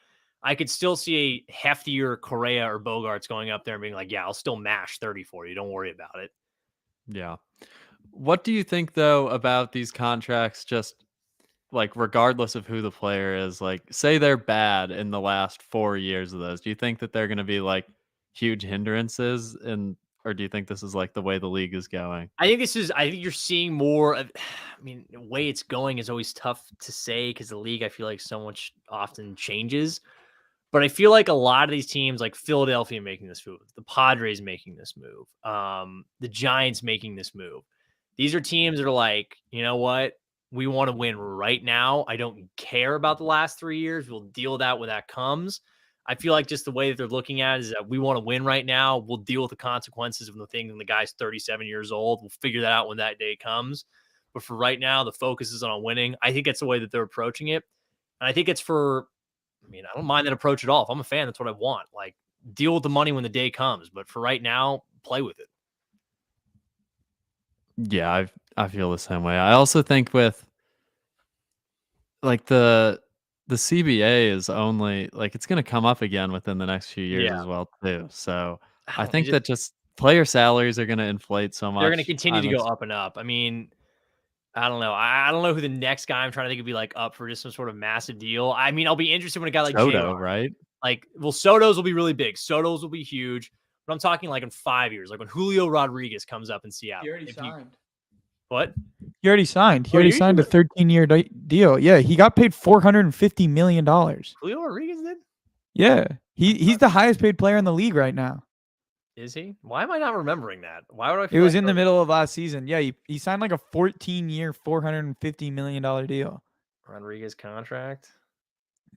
I could still see a heftier Correa or Bogarts going up there and being like, yeah, I'll still mash 30 for you. Don't worry about it. Yeah. What do you think though about these contracts? Just like regardless of who the player is, like say they're bad in the last 4 years of those, do you think that they're going to be like huge hindrances or do you think this is like the way the league is going? I think you're seeing more of, I mean, the way it's going is always tough to say because the league, I feel like so much often changes. But I feel like a lot of these teams, like Philadelphia making this move, the Padres making this move, the Giants making this move. These are teams that are like, you know what? We want to win right now. I don't care about the last 3 years. We'll deal with that when that comes. I feel like just the way that they're looking at it is that we want to win right now. We'll deal with the consequences of the thing. And the guy's 37 years old. We'll figure that out when that day comes. But for right now, the focus is on winning. I think that's the way that they're approaching it. And I think it's I don't mind that approach at all. If I'm a fan, that's what I want. Like, deal with the money when the day comes. But for right now, play with it. Yeah, I feel the same way. I also think with like the CBA is only like it's going to come up again within the next few years as well too. So I think that just player salaries are going to inflate so much. They're going to continue to go up and up. I mean, I don't know. I don't know who the next guy I'm trying to think would be like up for just some sort of massive deal. I mean, I'll be interested when a guy like Soto, JR, right? like, well, Soto's will be really big. Soto's will be huge. But I'm talking like in 5 years, like when Julio Rodriguez comes up in Seattle. He already signed. What? He already signed. He Oh, already you signed a did? 13-year deal. Yeah, he got paid $450 million. Julio Rodriguez did? Yeah, he's the highest paid player in the league right now. Is he? Why am I not remembering that? Why would I It feel was like in the middle of last season. Yeah, he signed like a 14-year, $450 million deal. Rodriguez contract?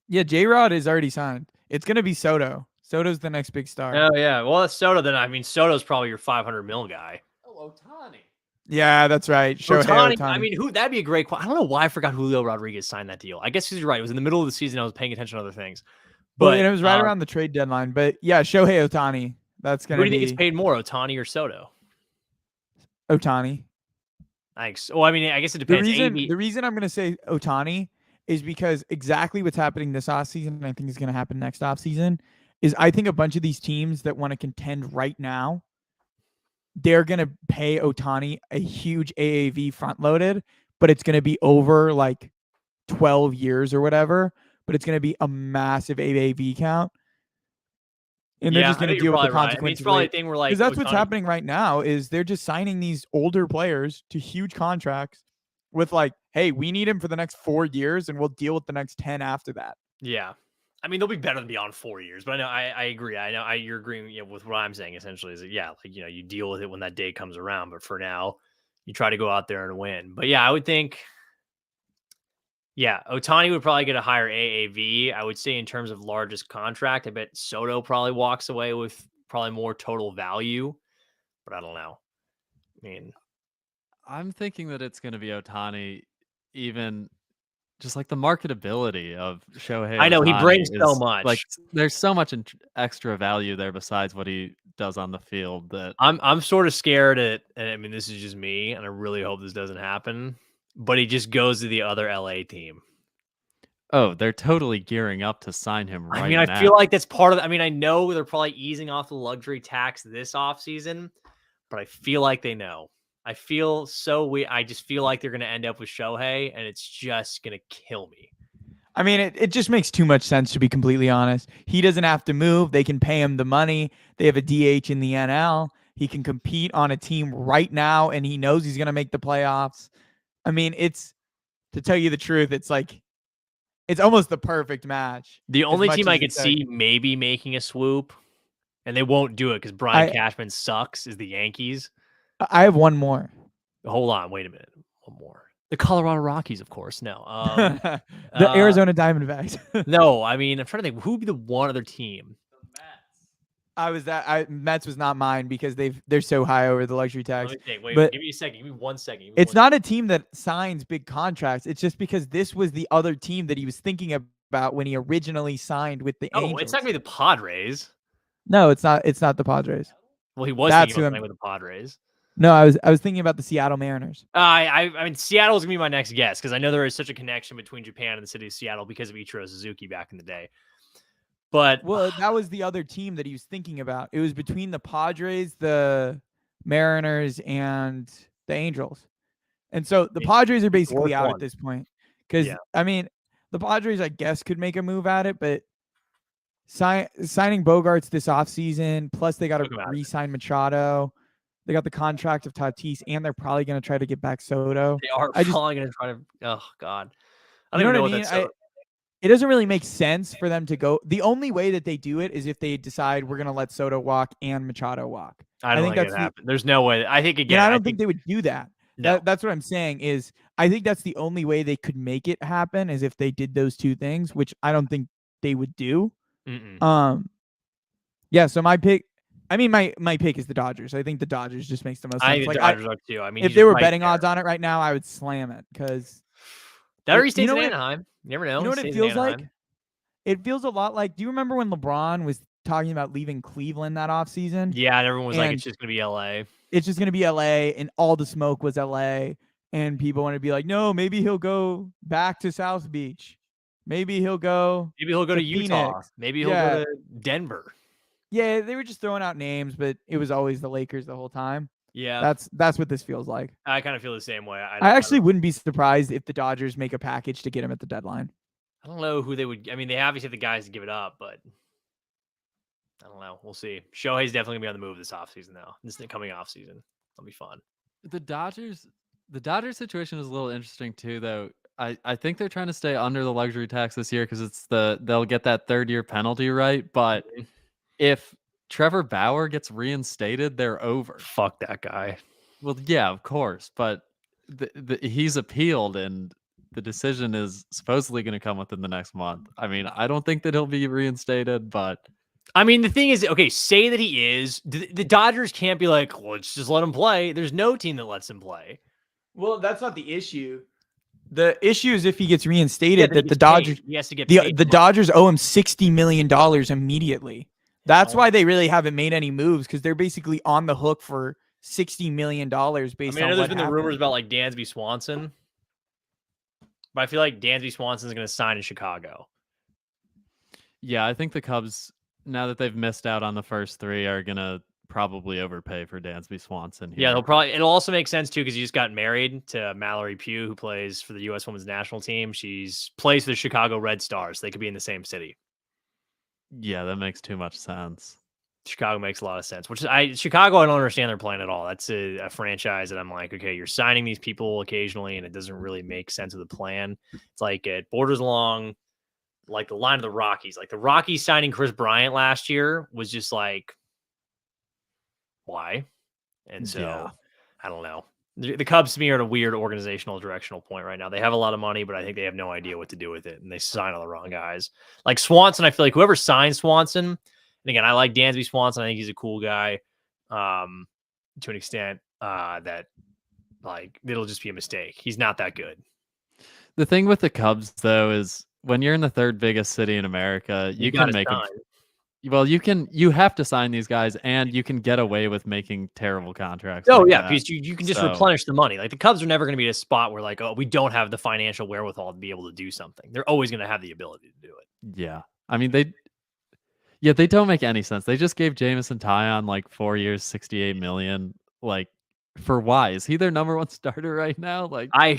Yeah, J-Rod is already signed. It's going to be Soto. Soto's the next big star. Oh, yeah. Well, that's Soto then. I mean, Soto's probably your 500 mil guy. Oh, Ohtani. Yeah, that's right. Shohei Ohtani. I mean, that'd be a great. I don't know why I forgot Julio Rodriguez signed that deal. I guess you're right. It was in the middle of the season. I was paying attention to other things. But it was right around the trade deadline. But yeah, Shohei Ohtani. That's going who to do be you think gets paid more, Ohtani or Soto? Ohtani. Thanks. Well, I mean, I guess it depends. The reason I'm going to say Ohtani is because exactly what's happening this offseason, and I think is going to happen next offseason, is I think a bunch of these teams that want to contend right now, they're going to pay Ohtani a huge AAV front loaded, but it's going to be over like 12 years or whatever, but it's going to be a massive AAV count. And they're just going to deal with the consequences. I mean, it's probably a thing where like, because that's what's happening right now is they're just signing these older players to huge contracts with like, hey, we need him for the next 4 years and we'll deal with the next 10 after that. Yeah. I mean, they'll be better than beyond 4 years, but I know I agree. I know you're agreeing with what I'm saying essentially is that, yeah, like, you deal with it when that day comes around, but for now you try to go out there and win. But yeah, I would think, yeah, Ohtani would probably get a higher AAV. I would say in terms of largest contract, I bet Soto probably walks away with probably more total value, but I don't know. I mean, I'm thinking that it's going to be Ohtani, even just like the marketability of Shohei. I know he Ohtani brings so is, much. Like, there's so much extra value there besides what he does on the field that I'm sort of scared and I mean, this is just me, and I really hope this doesn't happen. But he just goes to the other LA team. Oh, they're totally gearing up to sign him right now. I feel like that's part of I mean, I know they're probably easing off the luxury tax this offseason, but I feel like they know. I feel so I just feel like they're going to end up with Shohei, and it's just going to kill me. I mean, it just makes too much sense, to be completely honest. He doesn't have to move. They can pay him the money. They have a DH in the NL. He can compete on a team right now, and he knows he's going to make the playoffs. I mean, to tell you the truth, it's almost the perfect match. The only team I could it's see maybe making a swoop, and they won't do it because Brian Cashman sucks, is the Yankees. I have one more. Hold on, wait a minute. One more. The Colorado Rockies, of course. No. The Arizona Diamondbacks. No, I mean, I'm trying to think who would be the one other team. Mets was not mine because they're so high over the luxury tax. Let me think. Wait, but give me a second. Give me 1 second. It's not a team that signs big contracts. It's just because this was the other team that he was thinking about when he originally signed with the Angels. Oh, it's not gonna be the Padres. No, it's not. It's not the Padres. Well, he was thinking about playing with the Padres. No, I was thinking about the Seattle Mariners. I mean, Seattle's gonna be my next guess because I know there is such a connection between Japan and the city of Seattle because of Ichiro Suzuki back in the day. But that was the other team that he was thinking about. It was between the Padres, the Mariners, and the Angels. And so the Padres are basically out at this point. Because I mean, the Padres, I guess, could make a move at it, but signing Bogarts this offseason, plus they got to re-sign Machado. They got the contract of Tatis, and they're probably going to try to get back Soto. They are probably going to try to. Oh God, I don't even know what that's. It doesn't really make sense for them to go. The only way that they do it is if they decide we're going to let Soto walk and Machado walk. I don't think that's happen. There's no way. I think again. I don't think they would do that. No. That's what I'm saying is I think that's the only way they could make it happen is if they did those two things, which I don't think they would do. Yeah. So my pick. I mean, my pick is the Dodgers. I think the Dodgers just makes the most sense. I think the Dodgers are too. I mean, if there were betting odds on it right now, I would slam it because that or he stays in Anaheim. You never know. You know what it feels like? It feels a lot like. Do you remember when LeBron was talking about leaving Cleveland that offseason? Yeah, and everyone was like, "It's just gonna be LA. It's just gonna be LA," and all the smoke was LA, and people want to be like, "No, maybe he'll go back to South Beach. Maybe he'll go. Maybe he'll go to Utah. Phoenix. Maybe he'll go to Denver." Yeah, they were just throwing out names, but it was always the Lakers the whole time. Yeah, that's what this feels like. I kind of feel the same way. I actually wouldn't be surprised if the Dodgers make a package to get him at the deadline. I don't know who they would. I mean, they obviously have the guys to give it up, but I don't know. We'll see. Shohei's definitely gonna be on the move this offseason, though. This coming offseason, it'll be fun. The Dodgers situation is a little interesting too, though. I think they're trying to stay under the luxury tax this year because they'll get that 3rd-year penalty, right? But if Trevor Bauer gets reinstated, they're over. Fuck that guy. Well, yeah, of course, but he's appealed, and the decision is supposedly going to come within the next month. I mean, I don't think that he'll be reinstated, but I mean, the thing is, okay, say that he is. The Dodgers can't be like, well, let's just let him play. There's no team that lets him play. Well, that's not the issue. The issue is if he gets reinstated, that the Dodgers he has to get the Dodgers owe him $60 million immediately. That's why they really haven't made any moves because they're basically on the hook for $60 million based on. I know there's been the rumors about like Dansby Swanson, but I feel like Dansby Swanson is going to sign in Chicago. Yeah, I think the Cubs, now that they've missed out on the first 3, are going to probably overpay for Dansby Swanson here. Yeah, it'll also make sense too because he just got married to Mallory Pugh, who plays for the U.S. Women's National Team. She's plays for the Chicago Red Stars. They could be in the same city. Yeah, that makes too much sense. Chicago makes a lot of sense. Chicago, I don't understand their plan at all. That's a franchise that I'm like, okay, you're signing these people occasionally, and it doesn't really make sense of the plan. It's like it borders along like the line of the Rockies. Like the Rockies signing Chris Bryant last year was just like, why? And so I don't know. The Cubs to me are at a weird organizational directional point right now. They have a lot of money, but I think they have no idea what to do with it, and they sign all the wrong guys. Like Swanson, I feel like whoever signs Swanson, and again, I like Dansby Swanson. I think he's a cool guy to an extent that like it'll just be a mistake. He's not that good. The thing with the Cubs, though, is when you're in the 3rd biggest city in America, you can make them. Well, you have to sign these guys, and you can get away with making terrible contracts. Oh, like yeah, because you can just replenish the money. Like the Cubs are never going to be at a spot where like, oh, we don't have the financial wherewithal to be able to do something. They're always going to have the ability to do it. Yeah, I mean they don't make any sense. They just gave Jameson Taillon like 4 years, $68 million. Like, for why? Is he their number one starter right now? Like, I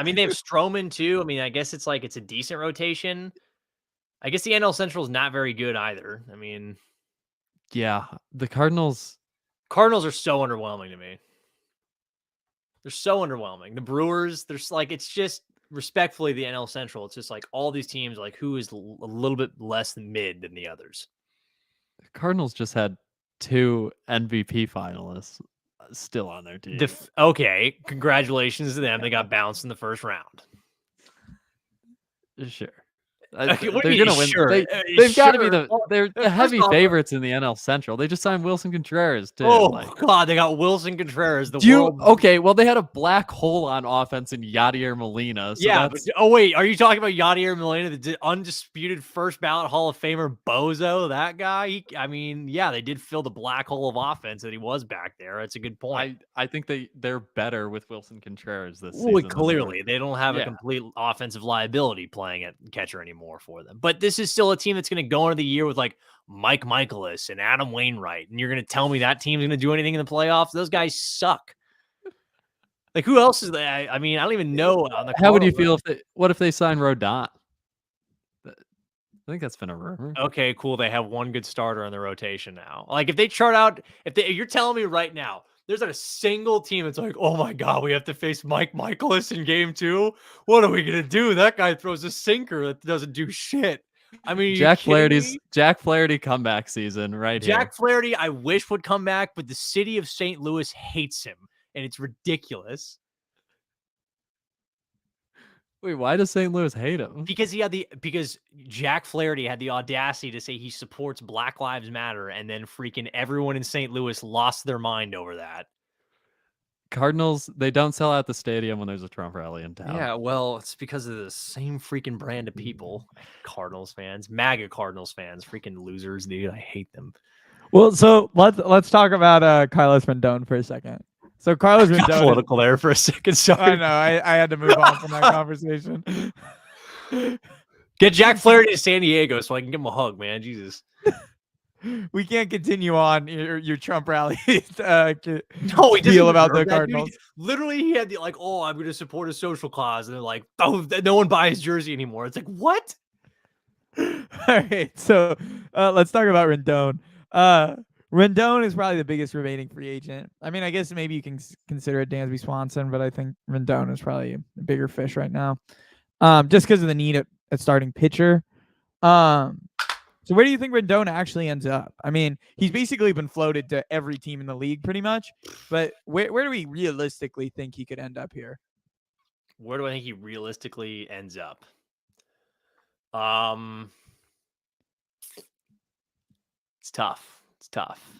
mean, they have Stroman too. I mean, I guess it's a decent rotation. I guess the NL Central is not very good either. I mean, yeah, the Cardinals Cardinals are so underwhelming to me. They're so underwhelming. The Brewers, it's just respectfully the NL Central. It's just all these teams, who is a little bit less than mid than the others. Cardinals just had 2 MVP finalists still on their team. Okay, congratulations to them. They got bounced in the first round. Sure. Okay, what do they're you gonna mean, win. sure? They've got to be Sure. they're the heavy off, favorites in the NL Central. They just signed Wilson Contreras too. Oh God, they got Wilson Contreras. Okay, well they had a black hole on offense in Yadier Molina. So yeah. Wait, are you talking about Yadier Molina, the undisputed first ballot Hall of Famer bozo? That guy. They did fill the black hole of offense that he was back there. That's a good point. I think they're better with Wilson Contreras this Well, season. clearly, they don't have a complete offensive liability playing at catcher anymore for them. But this is still a team that's going to go into the year with Mike Michaelis and Adam Wainwright, and you're going to tell me that team's going to do anything in the playoffs? Those guys suck. Who else is there? I mean, I don't even know. How would you feel what if they sign Rodon? I think that's been a rumor. Okay, cool. They have one good starter in the rotation now. If they chart out, if you're telling me right now, there's not a single team that's oh my God, we have to face Mike Michaelis in game 2. What are we going to do? That guy throws a sinker that doesn't do shit. I mean, Jack Flaherty comeback season right here. Jack Flaherty, I wish would come back, but the city of St. Louis hates him, and it's ridiculous. Wait, why does St. Louis hate him? Because Jack Flaherty had the audacity to say he supports Black Lives Matter, and then freaking everyone in St. Louis lost their mind over that. Cardinals, they don't sell out the stadium when there's a Trump rally in town. Yeah, well, it's because of the same freaking brand of people. Cardinals fans, MAGA Cardinals fans, freaking losers, dude. I hate them. Well, so let's talk about Carlos Rendon for a second. So Carlos Rendon, political there for a second. Sorry, I know I had to move on from that conversation. Get Jack Flaherty to San Diego so I can give him a hug, man. Jesus. We can't continue on your Trump rally. No, he deal about the that, Cardinals. Dude. Literally, he had I'm going to support a social cause, and they're like, oh, no one buys jersey anymore. It's what? All right, so let's talk about Rendon. Rendon is probably the biggest remaining free agent. I mean, I guess maybe you can consider it Dansby Swanson, but I think Rendon is probably a bigger fish right now, just because of the need at starting pitcher. So where do you think Rendon actually ends up? I mean, he's basically been floated to every team in the league pretty much, but where do we realistically think he could end up here? Where do I think he realistically ends up? It's tough.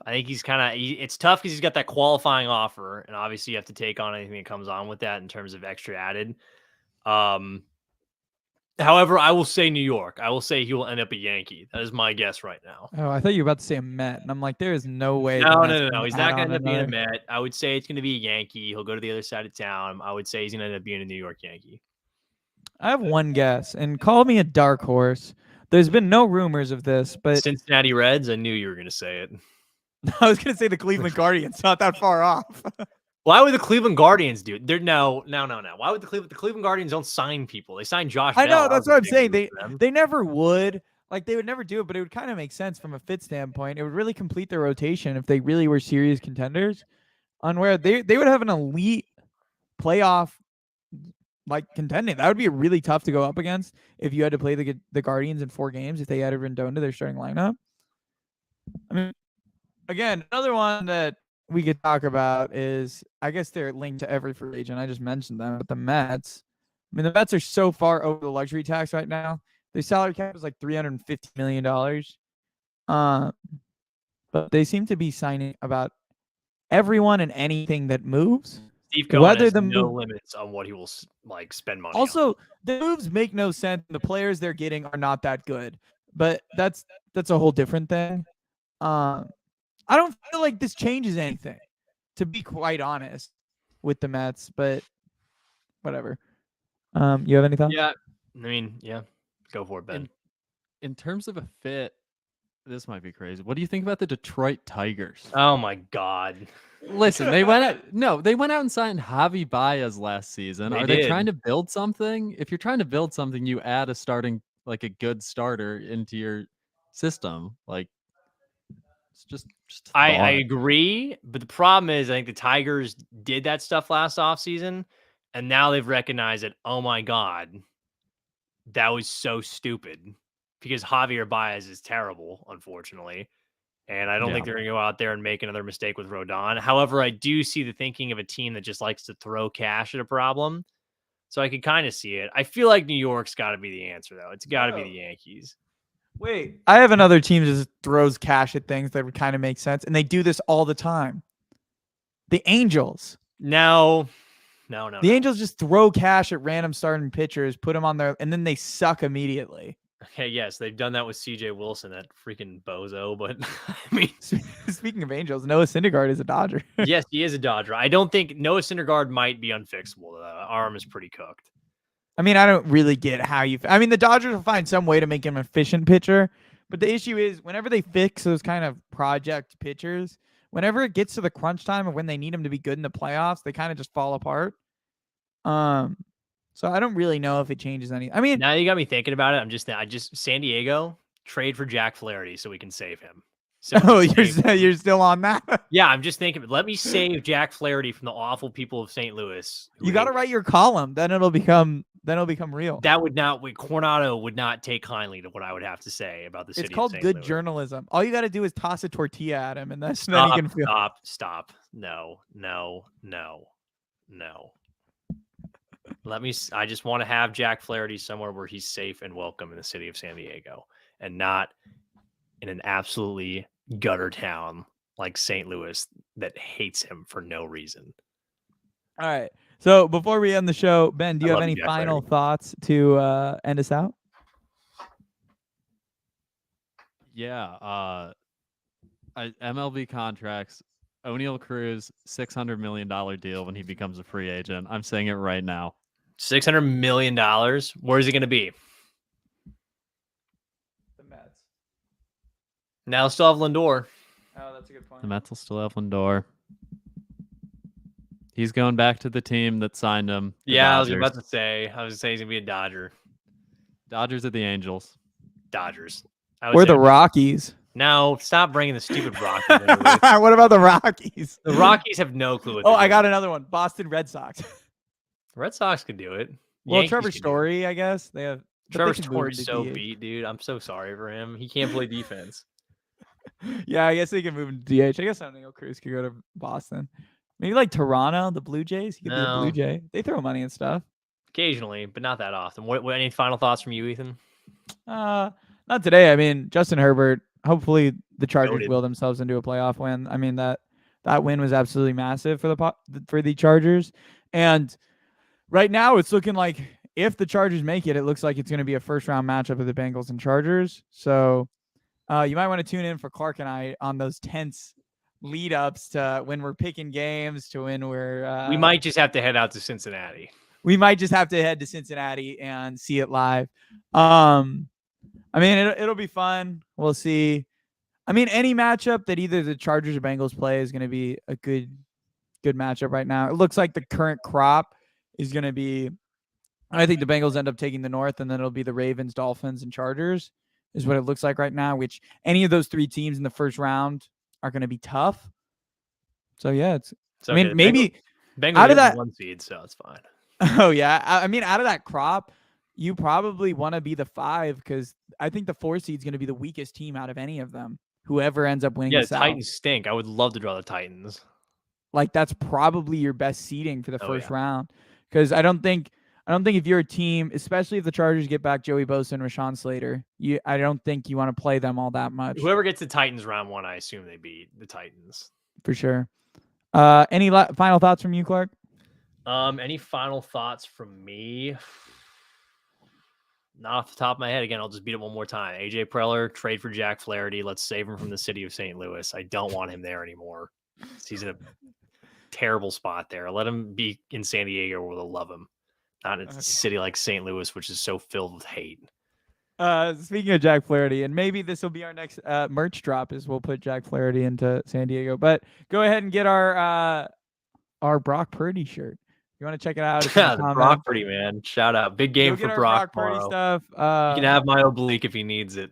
I think he's it's tough because he's got that qualifying offer, and obviously you have to take on anything that comes on with that in terms of extra added. However, I will say New York. I will say he will end up a Yankee. That is my guess right now. Oh, I thought you were about to say a Met, and I'm like, there is no way. No. He's not going to end up being a Met. I would say it's going to be a Yankee. He'll go to the other side of town. I would say he's going to end up being a New York Yankee. I have one guess, and call me a dark horse. There's been no rumors of this, but Cincinnati Reds. I knew you were going to say it. I was going to say the Cleveland Guardians. Not that far off. Why would the Cleveland Guardians do it? No. Why would the Cleveland Guardians don't sign people? They signed Josh Bell. I know, that's what I'm saying. They never would. They would never do it, but it would kind of make sense from a fit standpoint. It would really complete their rotation if they really were serious contenders on where they would have an elite playoff contending. That would be really tough to go up against if you had to play the Guardians in 4 games if they added Rendon to their starting lineup. I mean, again, another one that we could talk about is, I guess they're linked to every free agent. I just mentioned them, but the Mets. I mean, the Mets are so far over the luxury tax right now. Their salary cap is like $350 million. But they seem to be signing about everyone and anything that moves. Steve Cohen has no limits on what he will spend money on. Also, the moves make no sense. The players they're getting are not that good. But that's a whole different thing. I don't feel like this changes anything, to be quite honest, with the Mets, but whatever. You have any thoughts? Yeah. I mean, yeah. Go for it, Ben. In terms of a fit, this might be crazy. What do you think about the Detroit Tigers? Oh my God. Listen, they went out and signed Javi Baez last season. They Are they did. trying to build something? If you're trying to build something, you add a good starter into your system. Like, it's just a I thought. agree, but the problem is I think the Tigers did that stuff last offseason, and now they've recognized that, oh my God, that was so stupid because Javier Baez is terrible, unfortunately. And I don't think they're going to go out there and make another mistake with Rodon. However, I do see the thinking of a team that just likes to throw cash at a problem. So I could kind of see it. I feel like New York's got to be the answer, though. It's got to be the Yankees. Wait, I have another team that just throws cash at things that would kind of make sense, and they do this all the time. The Angels. No. The Angels just throw cash at random starting pitchers, put them on there, and then they suck immediately. Okay, yes, they've done that with CJ Wilson, that freaking bozo. But I mean, speaking of Angels, Noah Syndergaard is a Dodger. Yes, he is a Dodger. I don't think Noah Syndergaard might be unfixable. The arm is pretty cooked. I mean, I don't really get how you. I mean, the Dodgers will find some way to make him an efficient pitcher, but the issue is whenever they fix those kind of project pitchers, whenever it gets to the crunch time of when they need him to be good in the playoffs, they kind of just fall apart. So I don't really know if it changes anything. I mean, now you got me thinking about it. I just San Diego trade for Jack Flaherty so we can save him. So you're still on that? Yeah, I'm just thinking. Let me save Jack Flaherty from the awful people of St. Louis. You got to write your column, then it'll become real. That would not. Coronado would not take kindly to what I would have to say about the city. It's called of St. good Louis. journalism. All you got to do is toss a tortilla at him, and then he can feel. Stop. No. I just want to have Jack Flaherty somewhere where he's safe and welcome in the city of San Diego, and not in an absolutely gutter town like St. Louis that hates him for no reason. All right. So before we end the show, Ben, do you have any final thoughts to end us out? Yeah. MLB contracts. O'Neal Cruz, $600 million deal when he becomes a free agent. I'm saying it right now. $600 million. Where is he going to be? The Mets. Now still have Lindor. Oh, that's a good point. The Mets will still have Lindor. He's going back to the team that signed him. Yeah, Dodgers. I was about to say he's going to be a Dodger. Dodgers are the Angels. Dodgers. Or the Rockies. No, stop bringing the stupid Rockies. What about the Rockies? The Rockies have no clue what I got another one. Boston Red Sox. Red Sox could do it. Well, Yankees Trevor Story, I guess. They have Trevor Story's so beat, dude. I'm so sorry for him. He can't play defense. Yeah, I guess they can move him to DH. I guess O'Neal Cruz could go to Boston. Maybe like Toronto, the Blue Jays. He could be a Blue Jay. They throw money and stuff. Occasionally, but not that often. What any final thoughts from you, Ethan? Not today. I mean, Justin Herbert. Hopefully the Chargers will themselves into a playoff win. I mean, that win was absolutely massive for the Chargers. And right now it's looking like if the Chargers make it, it looks like it's going to be a first-round matchup of the Bengals and Chargers. So you might want to tune in for Clark and I on those tense lead-ups to when we're picking games, to when we're... we might just have to head out to Cincinnati. We might just have to head to Cincinnati and see it live. I mean, it'll be fun. We'll see. I mean, any matchup that either the Chargers or Bengals play is going to be a good matchup right now. It looks like the current crop is going to be, I think the Bengals end up taking the North, and then it'll be the Ravens, Dolphins, and Chargers is what it looks like right now, which any of those three teams in the first round are going to be tough. So, yeah, I mean, maybe Bengals out of that 1 seed, so it's fine. Oh, yeah. I mean, out of that crop, you probably want to be the 5 because I think the 4 seed is going to be the weakest team out of any of them. Whoever ends up winning the South. Titans stink. I would love to draw the Titans. Like that's probably your best seeding for the first round because I don't think if you're a team, especially if the Chargers get back Joey Bosa and Rashawn Slater, I don't think you want to play them all that much. Whoever gets the Titans round 1, I assume they beat the Titans for sure. Any final thoughts from you, Clark? Any final thoughts from me? Not off the top of my head. Again, I'll just beat it one more time. AJ Preller, trade for Jack Flaherty. Let's save him from the city of St. Louis. I don't want him there anymore. He's in a terrible spot there. Let him be in San Diego where they'll love him. Not in a city like St. Louis, which is so filled with hate. Speaking of Jack Flaherty, and maybe this will be our next merch drop, is we'll put Jack Flaherty into San Diego. But go ahead and get our Brock Purdy shirt. You want to check it out? It's in Yeah, the Brock Purdy, man. Shout out. Big game Go for get our Brock Purdy tomorrow. stuff. You can have my oblique if he needs it.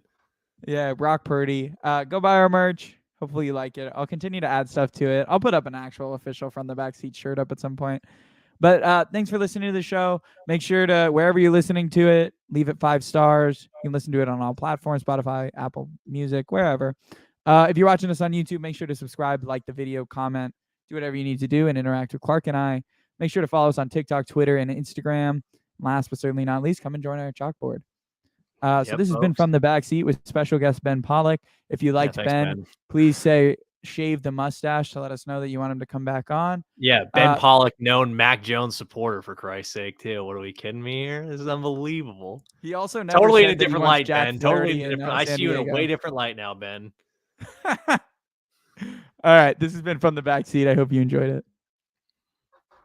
Yeah, Brock Purdy. Go buy our merch. Hopefully you like it. I'll continue to add stuff to it. I'll put up an actual official From the Backseat shirt up at some point. But thanks for listening to the show. Make sure to, wherever you're listening to it, leave it 5 stars. You can listen to it on all platforms, Spotify, Apple Music, wherever. If you're watching us on YouTube, make sure to subscribe, like the video, comment, do whatever you need to do, and interact with Clark and I. Make sure to follow us on TikTok, Twitter, and Instagram. Last but certainly not least, come and join our chalkboard. So this has been From the Backseat with special guest Ben Pollock. If you liked Ben, please say shave the mustache to let us know that you want him to come back on. Yeah, Ben Pollock, known Mac Jones supporter, for Christ's sake, too. What are we kidding me here? This is unbelievable. He also never totally in said a that he different wants light, Jack Ben. Flaherty Totally different. I San see you in a Diego. way different light now, Ben. All right, this has been From the Backseat. I hope you enjoyed it.